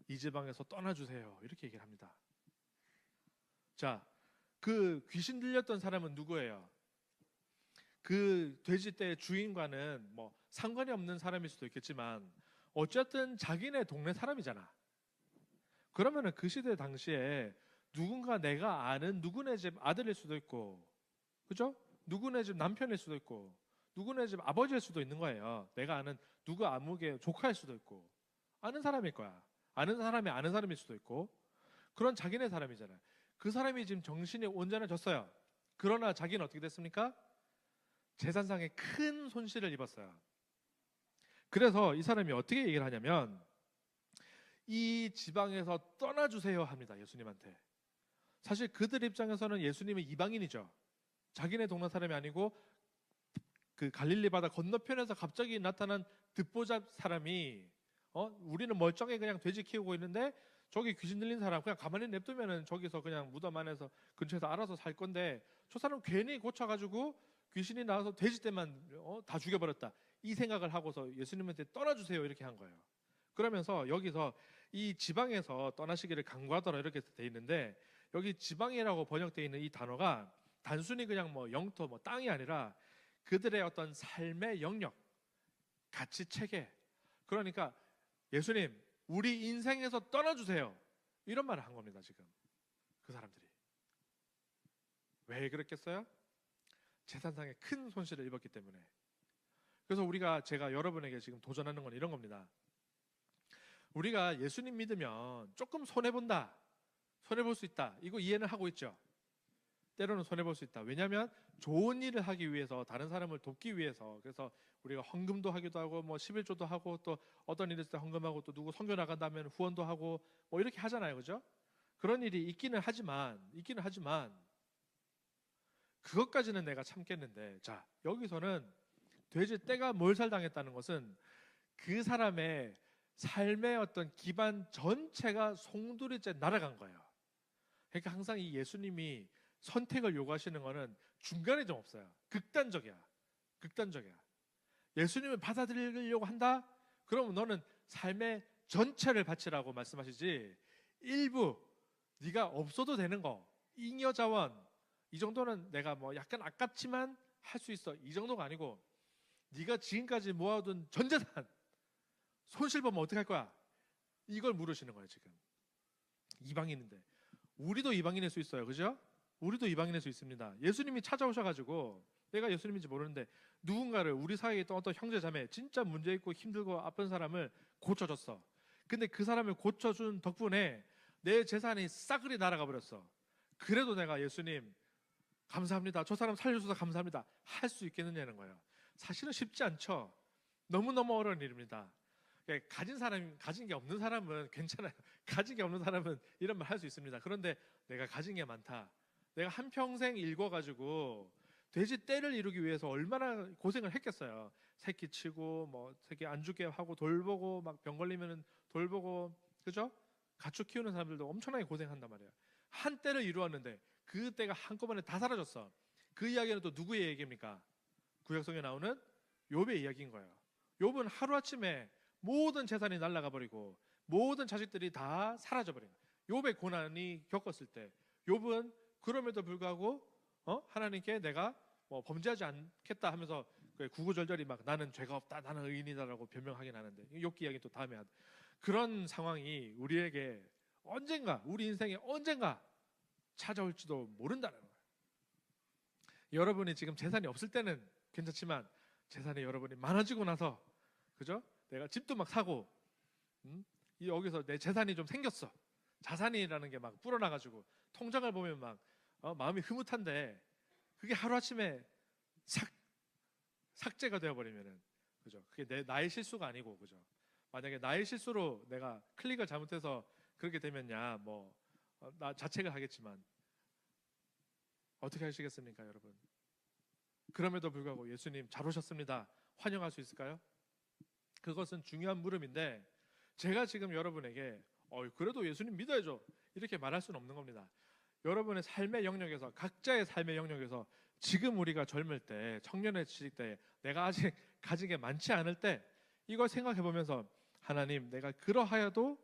이 지방에서 떠나주세요. 이렇게 얘기를 합니다. 자, 그 귀신 들렸던 사람은 누구예요? 그 돼지떼 주인과는 뭐 상관이 없는 사람일 수도 있겠지만 어쨌든 자기네 동네 사람이잖아. 그러면은 그 시대 당시에 누군가 내가 아는 누구네 집 아들일 수도 있고, 그죠? 누구네 집 남편일 수도 있고, 누구네 집 아버지일 수도 있는 거예요. 내가 아는 누구 아무개 조카일 수도 있고, 아는 사람일 거야. 아는 사람이 아는 사람일 수도 있고, 그런 자기네 사람이잖아요. 그 사람이 지금 정신이 온전해졌어요. 그러나 자기는 어떻게 됐습니까? 재산상에 큰 손실을 입었어요. 그래서 이 사람이 어떻게 얘기를 하냐면 이 지방에서 떠나주세요 합니다. 예수님한테. 사실 그들 입장에서는 예수님은 이방인이죠. 자기네 동네 사람이 아니고 그 갈릴리 바다 건너편에서 갑자기 나타난 듣보잡 사람이 우리는 멀쩡히 그냥 돼지 키우고 있는데 저기 귀신 들린 사람 그냥 가만히 냅두면은 저기서 그냥 무덤 안에서 근처에서 알아서 살 건데 저 사람 괜히 고쳐가지고 귀신이 나와서 돼지떼만 다 죽여버렸다. 이 생각을 하고서 예수님한테 떠나주세요 이렇게 한 거예요. 그러면서 여기서 이 지방에서 떠나시기를 간구하더라 이렇게 돼 있는데 여기 지방이라고 번역되어 있는 이 단어가 단순히 그냥 뭐 영토 뭐 땅이 아니라 그들의 어떤 삶의 영역, 가치 체계. 그러니까 예수님 우리 인생에서 떠나주세요 이런 말을 한 겁니다. 지금 그 사람들이 왜 그랬겠어요? 재산상의 큰 손실을 입었기 때문에. 그래서 제가 여러분에게 지금 도전하는 건 이런 겁니다. 우리가 예수님 믿으면 조금 손해본다, 손해볼 수 있다, 이거 이해는 하고 있죠. 때로는 손해볼 수 있다. 왜냐하면 좋은 일을 하기 위해서, 다른 사람을 돕기 위해서, 그래서 우리가 헌금도 하기도 하고 뭐 11조도 하고 또 어떤 일이 있을 때 헌금하고 또 누구 선교 나간다면 후원도 하고 뭐 이렇게 하잖아요, 그죠? 그런 일이 있기는 하지만 그것까지는 내가 참겠는데, 자 여기서는 돼지 떼가 몰살당했다는 것은 그 사람의 삶의 어떤 기반 전체가 송두리째 날아간 거예요. 그러니까 항상 이 예수님이 선택을 요구하시는 거는 중간에 좀 없어요. 극단적이야. 예수님을 받아들이려고 한다? 그러면 너는 삶의 전체를 바치라고 말씀하시지, 일부 네가 없어도 되는 거, 잉여자원 이 정도는 내가 뭐 약간 아깝지만 할 수 있어, 이 정도가 아니고 네가 지금까지 모아둔 전 재산 손실보면 어떻게 할 거야? 이걸 물으시는 거예요. 지금 이방인인데. 우리도 이방인일 수 있어요, 그죠? 우리도 이방인일 수 있습니다. 예수님이 찾아오셔가지고 내가 예수님인지 모르는데 누군가를, 우리 사이에 있던 어떤 형제 자매 진짜 문제 있고 힘들고 아픈 사람을 고쳐줬어. 근데 그 사람을 고쳐준 덕분에 내 재산이 싸그리 날아가 버렸어. 그래도 내가 예수님 감사합니다, 저 사람 살려줘서 감사합니다 할 수 있겠느냐는 거예요. 사실은 쉽지 않죠. 너무너무 어려운 일입니다. 가진 게 없는 사람은 괜찮아요. 가진 게 없는 사람은 이런 말 할 수 있습니다. 그런데 내가 가진 게 많다, 내가 한평생 일궈가지고 돼지 떼를 이루기 위해서 얼마나 고생을 했겠어요. 새끼 치고 뭐 새끼 안 죽게 하고 돌보고 막 병 걸리면 돌보고, 그죠? 가축 키우는 사람들도 엄청나게 고생한단 말이에요. 한 떼를 이루었는데 그 떼가 한꺼번에 다 사라졌어. 그 이야기는 또 누구의 얘기입니까? 구약성에 나오는 욥의 이야기인 거예요. 욥은 하루아침에 모든 재산이 날아가 버리고 모든 자식들이 다 사라져버린 거예요. 욥의 고난이 겪었을 때 욥은 그럼에도 불구하고 하나님께 내가 뭐 범죄하지 않겠다 하면서 구구절절히 막 나는 죄가 없다, 나는 의인이다라고 변명하긴 하는데, 욥기 이야기 또 다음에 하죠. 그런 상황이 우리에게 언젠가, 우리 인생에 언젠가 찾아올지도 모른다는 거예요. 여러분이 지금 재산이 없을 때는 괜찮지만 재산이 여러분이 많아지고 나서, 그죠? 내가 집도 막 사고, 여기서 내 재산이 좀 생겼어. 자산이라는 게 막 불어나가지고 통장을 보면 막 마음이 흐뭇한데 그게 하루아침에 삭제가 되어버리면은, 그죠? 그게 나의 실수가 아니고, 그죠? 만약에 나의 실수로 내가 클릭을 잘못해서 그렇게 되면야 나 자책을 하겠지만 어떻게 하시겠습니까, 여러분? 그럼에도 불구하고 예수님 잘 오셨습니다, 환영할 수 있을까요? 그것은 중요한 물음인데, 제가 지금 여러분에게 그래도 예수님 믿어야죠 이렇게 말할 수는 없는 겁니다. 여러분의 삶의 영역에서, 각자의 삶의 영역에서 지금 우리가 젊을 때, 청년의 시기 때, 내가 아직 가진 게 많지 않을 때 이걸 생각해 보면서, 하나님, 내가 그러하여도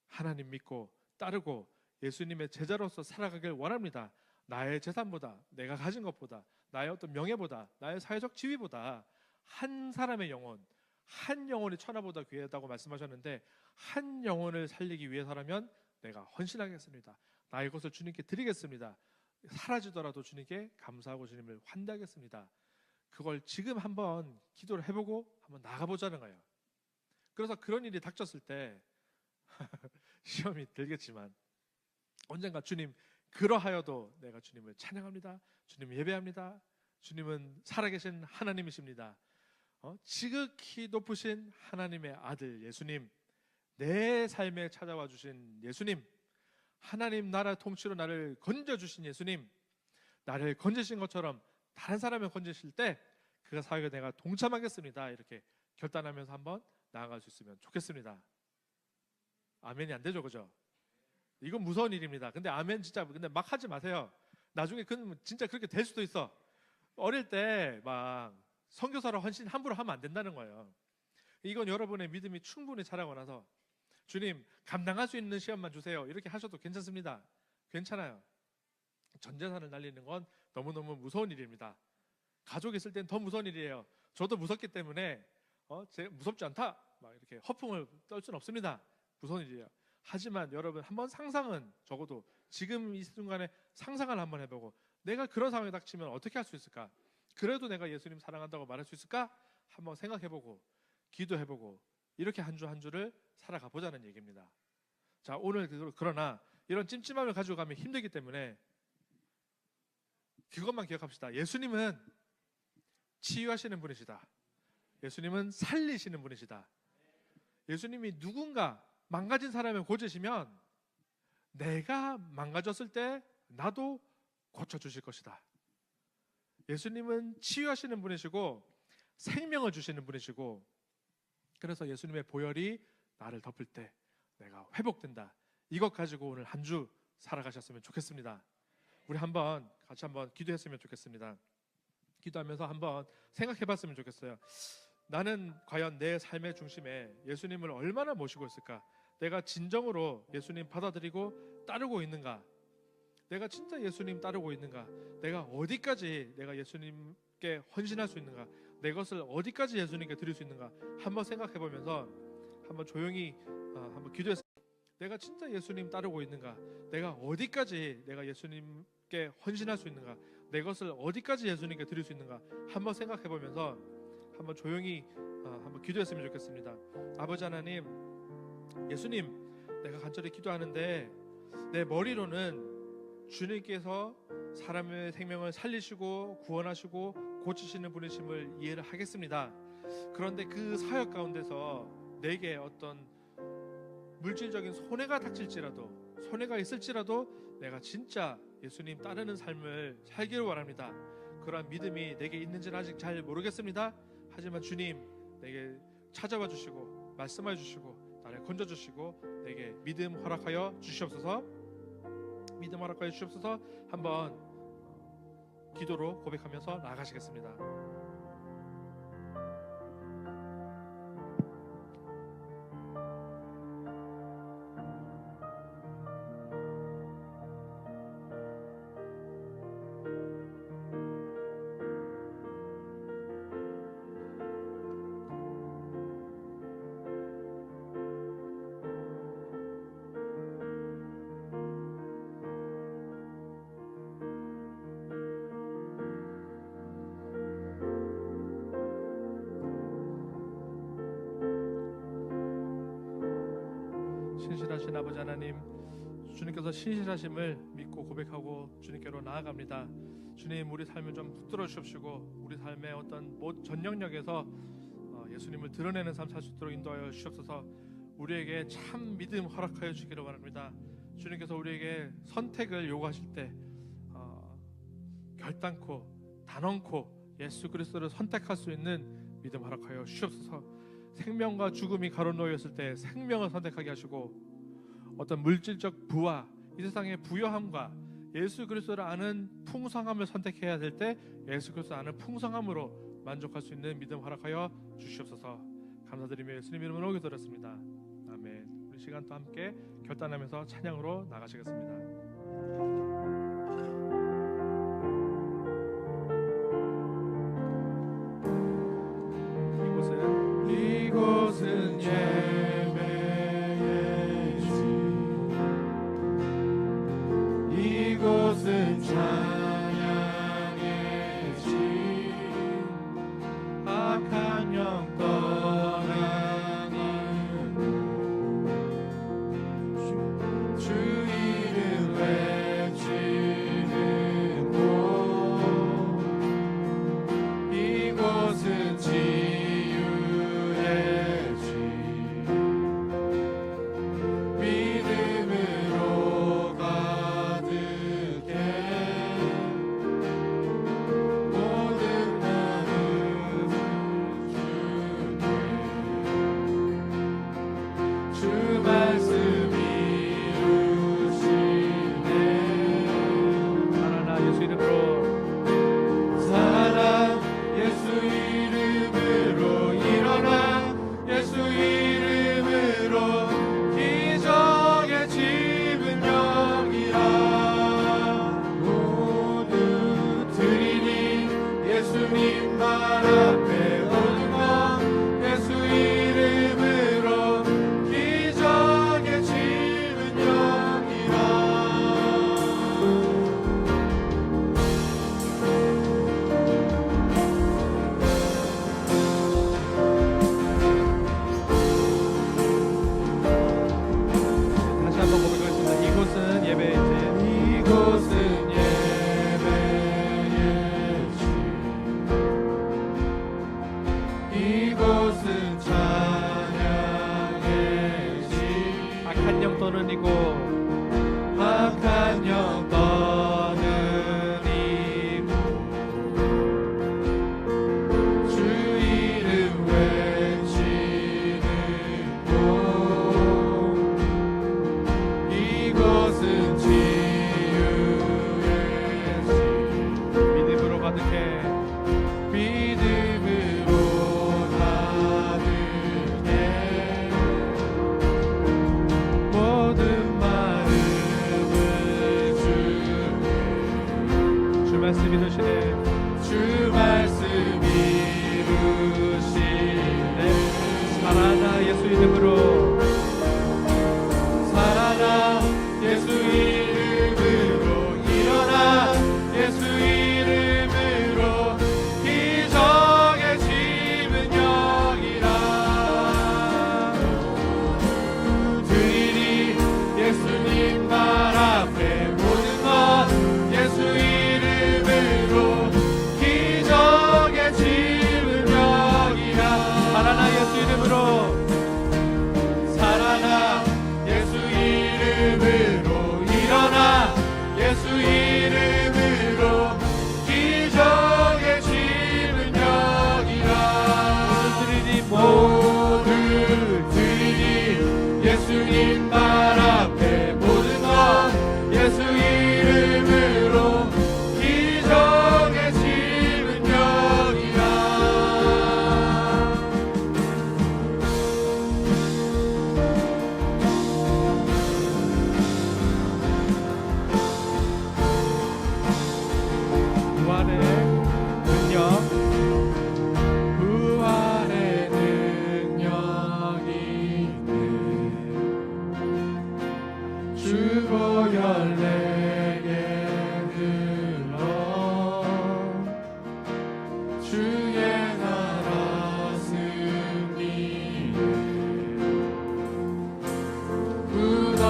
하나님 믿고 따르고 예수님의 제자로서 살아가길 원합니다. 나의 재산보다, 내가 가진 것보다, 나의 어떤 명예보다, 나의 사회적 지위보다 한 사람의 영혼, 한 영혼이 천하보다 귀하다고 말씀하셨는데, 한 영혼을 살리기 위해서라면 내가 헌신하겠습니다. 나의 것을 주님께 드리겠습니다. 사라지더라도 주님께 감사하고 주님을 환대하겠습니다. 그걸 지금 한번 기도를 해보고 한번 나가보자는 거예요. 그래서 그런 일이 닥쳤을 때 시험이 들겠지만 언젠가 주님, 그러하여도 내가 주님을 찬양합니다, 주님을 예배합니다, 주님은 살아계신 하나님이십니다, 지극히 높으신 하나님의 아들 예수님, 내 삶에 찾아와 주신 예수님, 하나님 나라 통치로 나를 건져주신 예수님, 나를 건지신 것처럼 다른 사람을 건지실 때 그 사역에 내가 동참하겠습니다, 이렇게 결단하면서 한번 나아갈 수 있으면 좋겠습니다. 아멘이 안 되죠, 그죠? 이건 무서운 일입니다. 근데 아멘 진짜, 근데 막 하지 마세요. 나중에 진짜 그렇게 될 수도 있어. 어릴 때 막 선교사로 헌신 함부로 하면 안 된다는 거예요. 이건 여러분의 믿음이 충분히 자라고 나서 주님, 감당할 수 있는 시험만 주세요 이렇게 하셔도 괜찮습니다. 괜찮아요. 전 재산을 날리는 건 너무너무 무서운 일입니다. 가족이 있을 땐 더 무서운 일이에요. 저도 무섭기 때문에 무섭지 않다 막 이렇게 허풍을 떨 수는 없습니다. 무서운 일이에요. 하지만 여러분, 한번 상상은, 적어도 지금 이 순간에 상상을 한번 해보고, 내가 그런 상황에 닥치면 어떻게 할 수 있을까? 그래도 내가 예수님 사랑한다고 말할 수 있을까? 한번 생각해보고 기도해보고 이렇게 한 주 한 주를 살아가 보자는 얘기입니다. 자, 오늘 그러나 이런 찜찜함을 가지고 가면 힘들기 때문에 그것만 기억합시다. 예수님은 치유하시는 분이시다. 예수님은 살리시는 분이시다. 예수님이 누군가 망가진 사람을 고치시면 내가 망가졌을 때 나도 고쳐주실 것이다. 예수님은 치유하시는 분이시고 생명을 주시는 분이시고, 그래서 예수님의 보혈이 나를 덮을 때 내가 회복된다. 이것 가지고 오늘 한 주 살아가셨으면 좋겠습니다. 우리 같이 한번 기도했으면 좋겠습니다. 기도하면서 한번 생각해봤으면 좋겠어요. 나는 과연 내 삶의 중심에 예수님을 얼마나 모시고 있을까? 내가 진정으로 예수님 받아들이고 따르고 있는가? 내가 진짜 예수님 따르고 있는가? 내가 어디까지 내가 예수님께 헌신할 수 있는가? 내 것을 어디까지 예수님께 드릴 수 있는가? 한번 생각해보면서 한번 조용히 한번 기도해서, 내가 진짜 예수님 따르고 있는가? 내가 어디까지 내가 예수님께 헌신할 수 있는가? 내 것을 어디까지 예수님께 드릴 수 있는가? 한번 생각해보면서 한번 조용히 한번 기도했으면 좋겠습니다. 아버지 하나님, 예수님, 내가 간절히 기도하는데 내 머리로는 주님께서 사람의 생명을 살리시고 구원하시고 고치시는 분이심을 이해를 하겠습니다. 그런데 그 사역 가운데서 내게 어떤 물질적인 손해가 닥칠지라도, 손해가 있을지라도 내가 진짜 예수님 따르는 삶을 살기를 원합니다. 그러한 믿음이 내게 있는지는 아직 잘 모르겠습니다. 하지만 주님, 내게 찾아와 주시고 말씀해 주시고 나를 건져 주시고 내게 믿음 허락하여 주시옵소서. 믿음 허락하여 주시옵소서. 한번 기도로 고백하면서 나아가시겠습니다. 전능하신 아버지 하나님, 주님께서 신실하심을 믿고 고백하고 주님께로 나아갑니다. 주님, 우리 삶을 좀 붙들어 주십시고 우리 삶의 어떤 전 영역에서 예수님을 드러내는 삶 살 수 있도록 인도하여 주옵소서. 우리에게 참 믿음 허락하여 주기를 바랍니다. 주님께서 우리에게 선택을 요구하실 때 결단코 단언코 예수 그리스도를 선택할 수 있는 믿음 허락하여 주옵소서. 생명과 죽음이 가로놓였을 때 생명을 선택하게 하시고, 어떤 물질적 부와 이 세상의 부요함과 예수 그리스도를 아는 풍성함을 선택해야 될 때 예수 그리스도를 아는 풍성함으로 만족할 수 있는 믿음 허락하여 주시옵소서. 감사드리며 예수님 이름으로 기도드렸습니다. 아멘. 우리 시간 또 함께 결단하면서 찬양으로 나가시겠습니다. 이곳은 예배의 집, 이곳은 찬양의 집, 악한 영 떠나는 주 이름 외치는 곳, 이곳은 그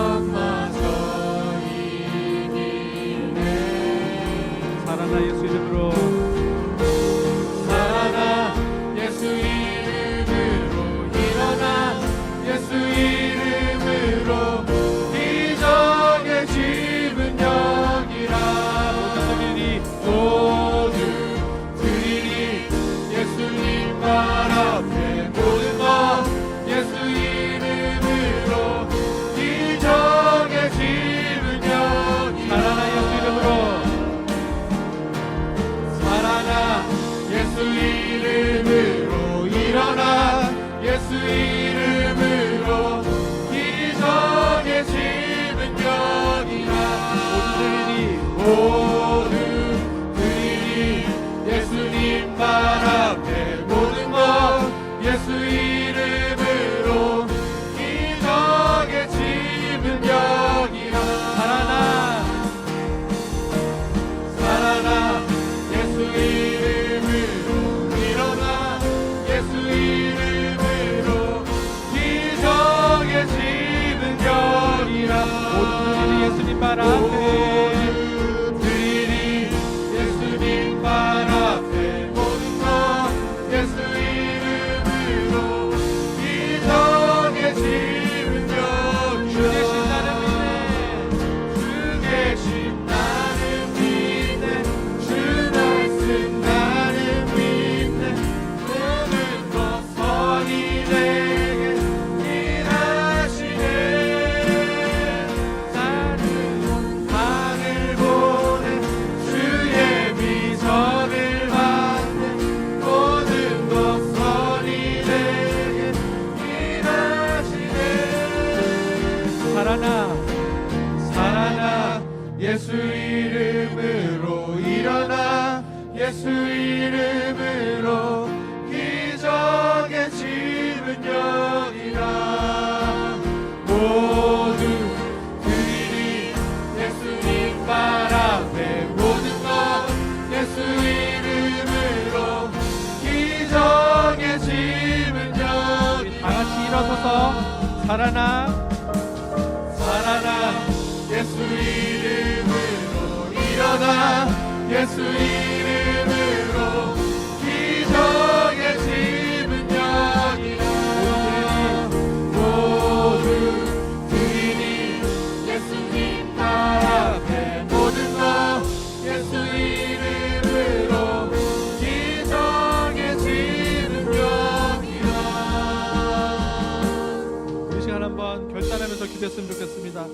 모든 예수님 발 앞에 들이 예수님 발 앞에 모든 것 예수 이름으로 이정의 짐은 여기 주 대신 나는 믿네 주 계신 나는 믿네 주 말씀 나는 믿네 모든 것 선이 되게 일하시네 나는 하늘 보내 주의 비전을 받네 모든 것 선이 되게 일하시네 살아나 살아나 예수 이름으로 일어나 예수 이름으로 기적의 짐은 여기라 모두 그들이 예수님 발 앞에 모든 것 예수 이름으로 기적의 짐은 여기라 다 같이 일어서서 살아나 살아나 예수 이름으로 일어나 예수 이름으로 기적의 짐은 여기라 모두 들이 예수님 발 앞에 모든 것 예수 이름으로 기적의 짐은 여기라 이 시간 한번 결단하면서 기도했으면 좋겠습니다.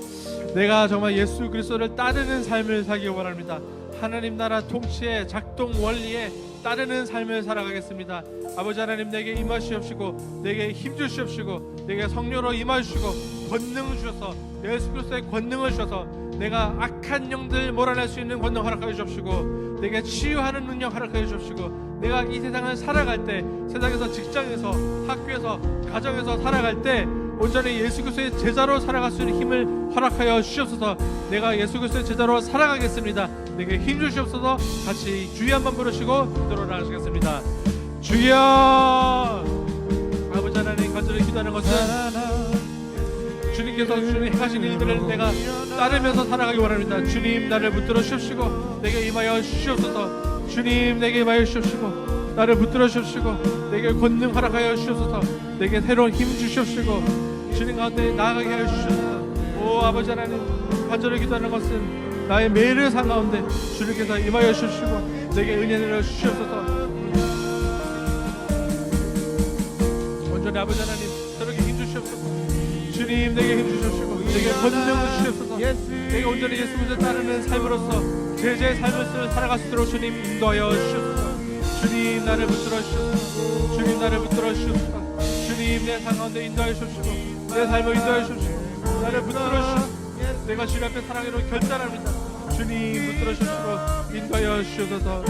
내가 정말 예수 그리스도를 따르는 삶을 살기 원합니다. 하나님 나라 통치의 작동 원리에 따르는 삶을 살아가겠습니다. 아버지 하나님 내게 임하시옵시고 내게 힘 주시옵시고 내게 성령으로 임하시고 권능 주셔서 예수 그리스도의 권능을 주셔서 내가 악한 영들 몰아낼 수 있는 권능 허락하여 주옵시고 내게 치유하는 능력 허락하여 주옵시고 내가 이 세상을 살아갈 때 세상에서 직장에서 학교에서 가정에서 살아갈 때 온전히 예수 그리스도의 제자로 살아갈 수 있는 힘을 허락하여 주시옵소서. 내가 예수 그리스도의 제자로 살아가겠습니다. 내게 힘 주시옵소서. 같이 주여 한번 부르시고 기도로 나가시겠습니다. 주여. 아버지 하나님 간절히 기도하는 것은 주님께서 주님 하신 일들을 내가 따르면서 살아가기 원합니다. 주님 나를 붙들어 주시옵시고 내게 임하여 주시옵소서. 주님 내게 임하여 주시옵시고 나를 붙들어 주시옵시고 내게 권능 허락하여 주시옵소서. 내게 새로운 힘 주시옵시고 주님 가운데 나아가게 하여 주시옵소서. 오 아버지 하나님 간절히 기도하는 것은 나의 매일의 삶 가운데 주님께서 임하여 주시고 내게 은혜 내려 주시옵소서. 온전히 아버지 하나님 저에게 힘 주시옵소서. 주님 내게 힘 주시옵시고 내게 권능을 주시옵소서. 내가 온전히 예수 그리스도를 따르는 삶으로서 제자의 삶을 살아갈 수 있도록 주님 인도하여 주시옵소서. 주님 나를 붙들어 주시옵소서. 주님 나를 붙들어 주시옵소서. 주님 내 삶 가운데 인도하여 주시옵시고 내 삶을 인도하여 주시옵시고 나를 붙들어 주시옵소서. 내가 주님 앞에 살아가기로 결단합니다. 주님 붙들어 주시고 인도하여 주시옵소서.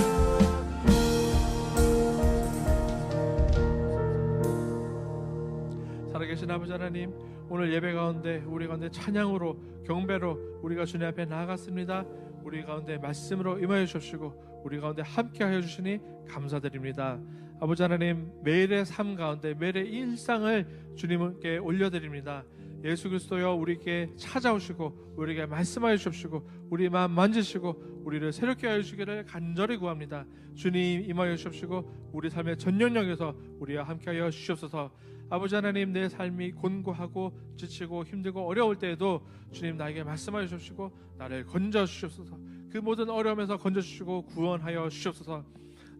살아계신 아버지 하나님 오늘 예배 가운데 우리 가운데 찬양으로 경배로 우리가 주님 앞에 나아갔습니다. 우리 가운데 말씀으로 임하여 주시고 우리 가운데 함께하여 주시니 감사드립니다. 아버지 하나님 매일의 삶 가운데 매일의 일상을 주님께 올려드립니다. 예수 그리스도여 우리에게 찾아오시고 우리에게 말씀하여 주시고 우리 마음 만지시고 우리를 새롭게 하여 주시기를 간절히 구합니다. 주님 임하여 주시고 우리 삶의 전 영역에서 우리와 함께하여 주시옵소서. 아버지 하나님 내 삶이 곤고하고 지치고 힘들고 어려울 때에도 주님 나에게 말씀하여 주시고 나를 건져 주시옵소서. 그 모든 어려움에서 건져 주시고 구원하여 주시옵소서.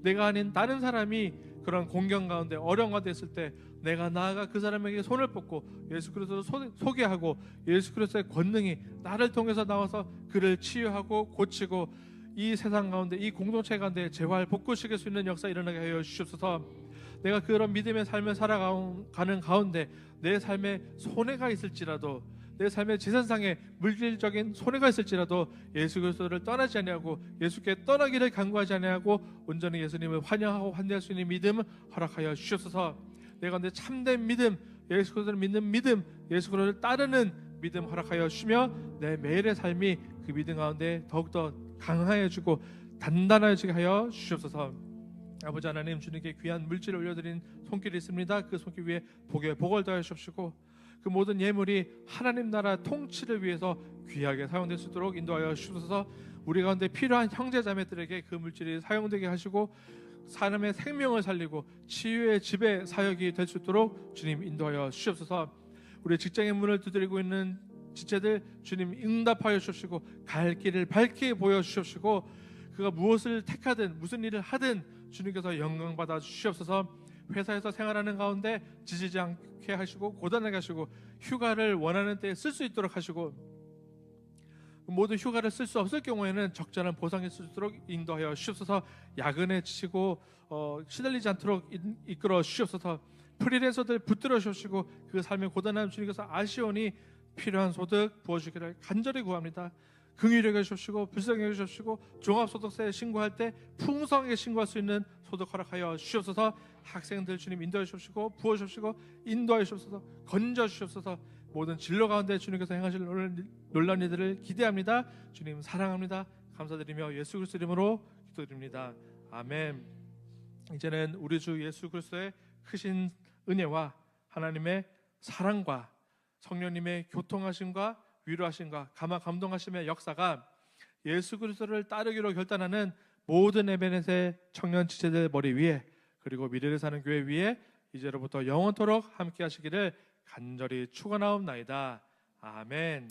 내가 아닌 다른 사람이 그런 공경 가운데 어려움 가운데 있을 때 내가 나아가 그 사람에게 손을 뻗고 예수 그리스도를 소개하고 예수 그리스도의 권능이 나를 통해서 나와서 그를 치유하고 고치고 이 세상 가운데 이 공동체 가운데 재활 복구시킬 수 있는 역사 일어나게 하여 주시옵소서. 내가 그런 믿음의 삶을 살아가는 가운데 내 삶에 손해가 있을지라도 내 삶의 재산상에 물질적인 손해가 있을지라도 예수 그리스도를 떠나지 아니하고 예수께 떠나기를 간구하지 아니하고 온전히 예수님을 환영하고 환대할 수 있는 믿음을 허락하여 주시옵소서. 내 가운데 참된 믿음, 예수 그리스도를 믿는 믿음, 예수 그리스도를 따르는 믿음 허락하여 주시며 내 매일의 삶이 그 믿음 가운데 더욱더 강화해지고 단단해지게 하여 주시옵소서. 아버지 하나님 주님께 귀한 물질을 올려드린 손길이 있습니다. 그 손길 위에 복에 복을 더하여 주시옵시고 그 모든 예물이 하나님 나라 통치를 위해서 귀하게 사용될 수 있도록 인도하여 주옵소서. 우리 가운데 필요한 형제 자매들에게 그 물질이 사용되게 하시고 사람의 생명을 살리고 치유의 지배 사역이 될 수 있도록 주님 인도하여 주옵소서. 우리 직장의 문을 두드리고 있는 지체들 주님 응답하여 주옵시고 갈 길을 밝게 보여 주옵시고 그가 무엇을 택하든 무슨 일을 하든 주님께서 영광 받아 주시옵소서. 회사에서 생활하는 가운데 지치지 않게 하시고 고단하게 하시고 휴가를 원하는 때에 쓸 수 있도록 하시고 모두 휴가를 쓸 수 없을 경우에는 적절한 보상이 쓸 수 있도록 인도하여 주시옵소서. 야근에 지치고 시달리지 않도록 이끌어 주시옵소서. 프리랜서들 붙들어 주시고 그 삶의 고단함 주님께서 아시오니 필요한 소득 부어주기를 간절히 구합니다. 긍휼히 여겨주시고 불쌍히 여겨주시고 종합소득세 신고할 때 풍성하게 신고할 수 있는 소득 허락하여 주시옵소서. 학생들 주님 인도해 주시고 부어주시고 인도하여 주시옵소서. 건져 주시옵소서. 모든 진로 가운데 주님께서 행하실 놀라운 일들을 기대합니다. 주님 사랑합니다. 감사드리며 예수 그리스도 이름으로 기도드립니다. 아멘. 이제는 우리 주 예수 그리스도의 크신 은혜와 하나님의 사랑과 성령님의 교통하심과 위로하심과 감화 감동하심의 역사가 예수 그리스도를 따르기로 결단하는 모든 에베넷의 청년 지체들 머리 위에 그리고 미래를 사는 교회 위에 이제로부터 영원토록 함께 하시기를 간절히 축원하옵나이다. 아멘.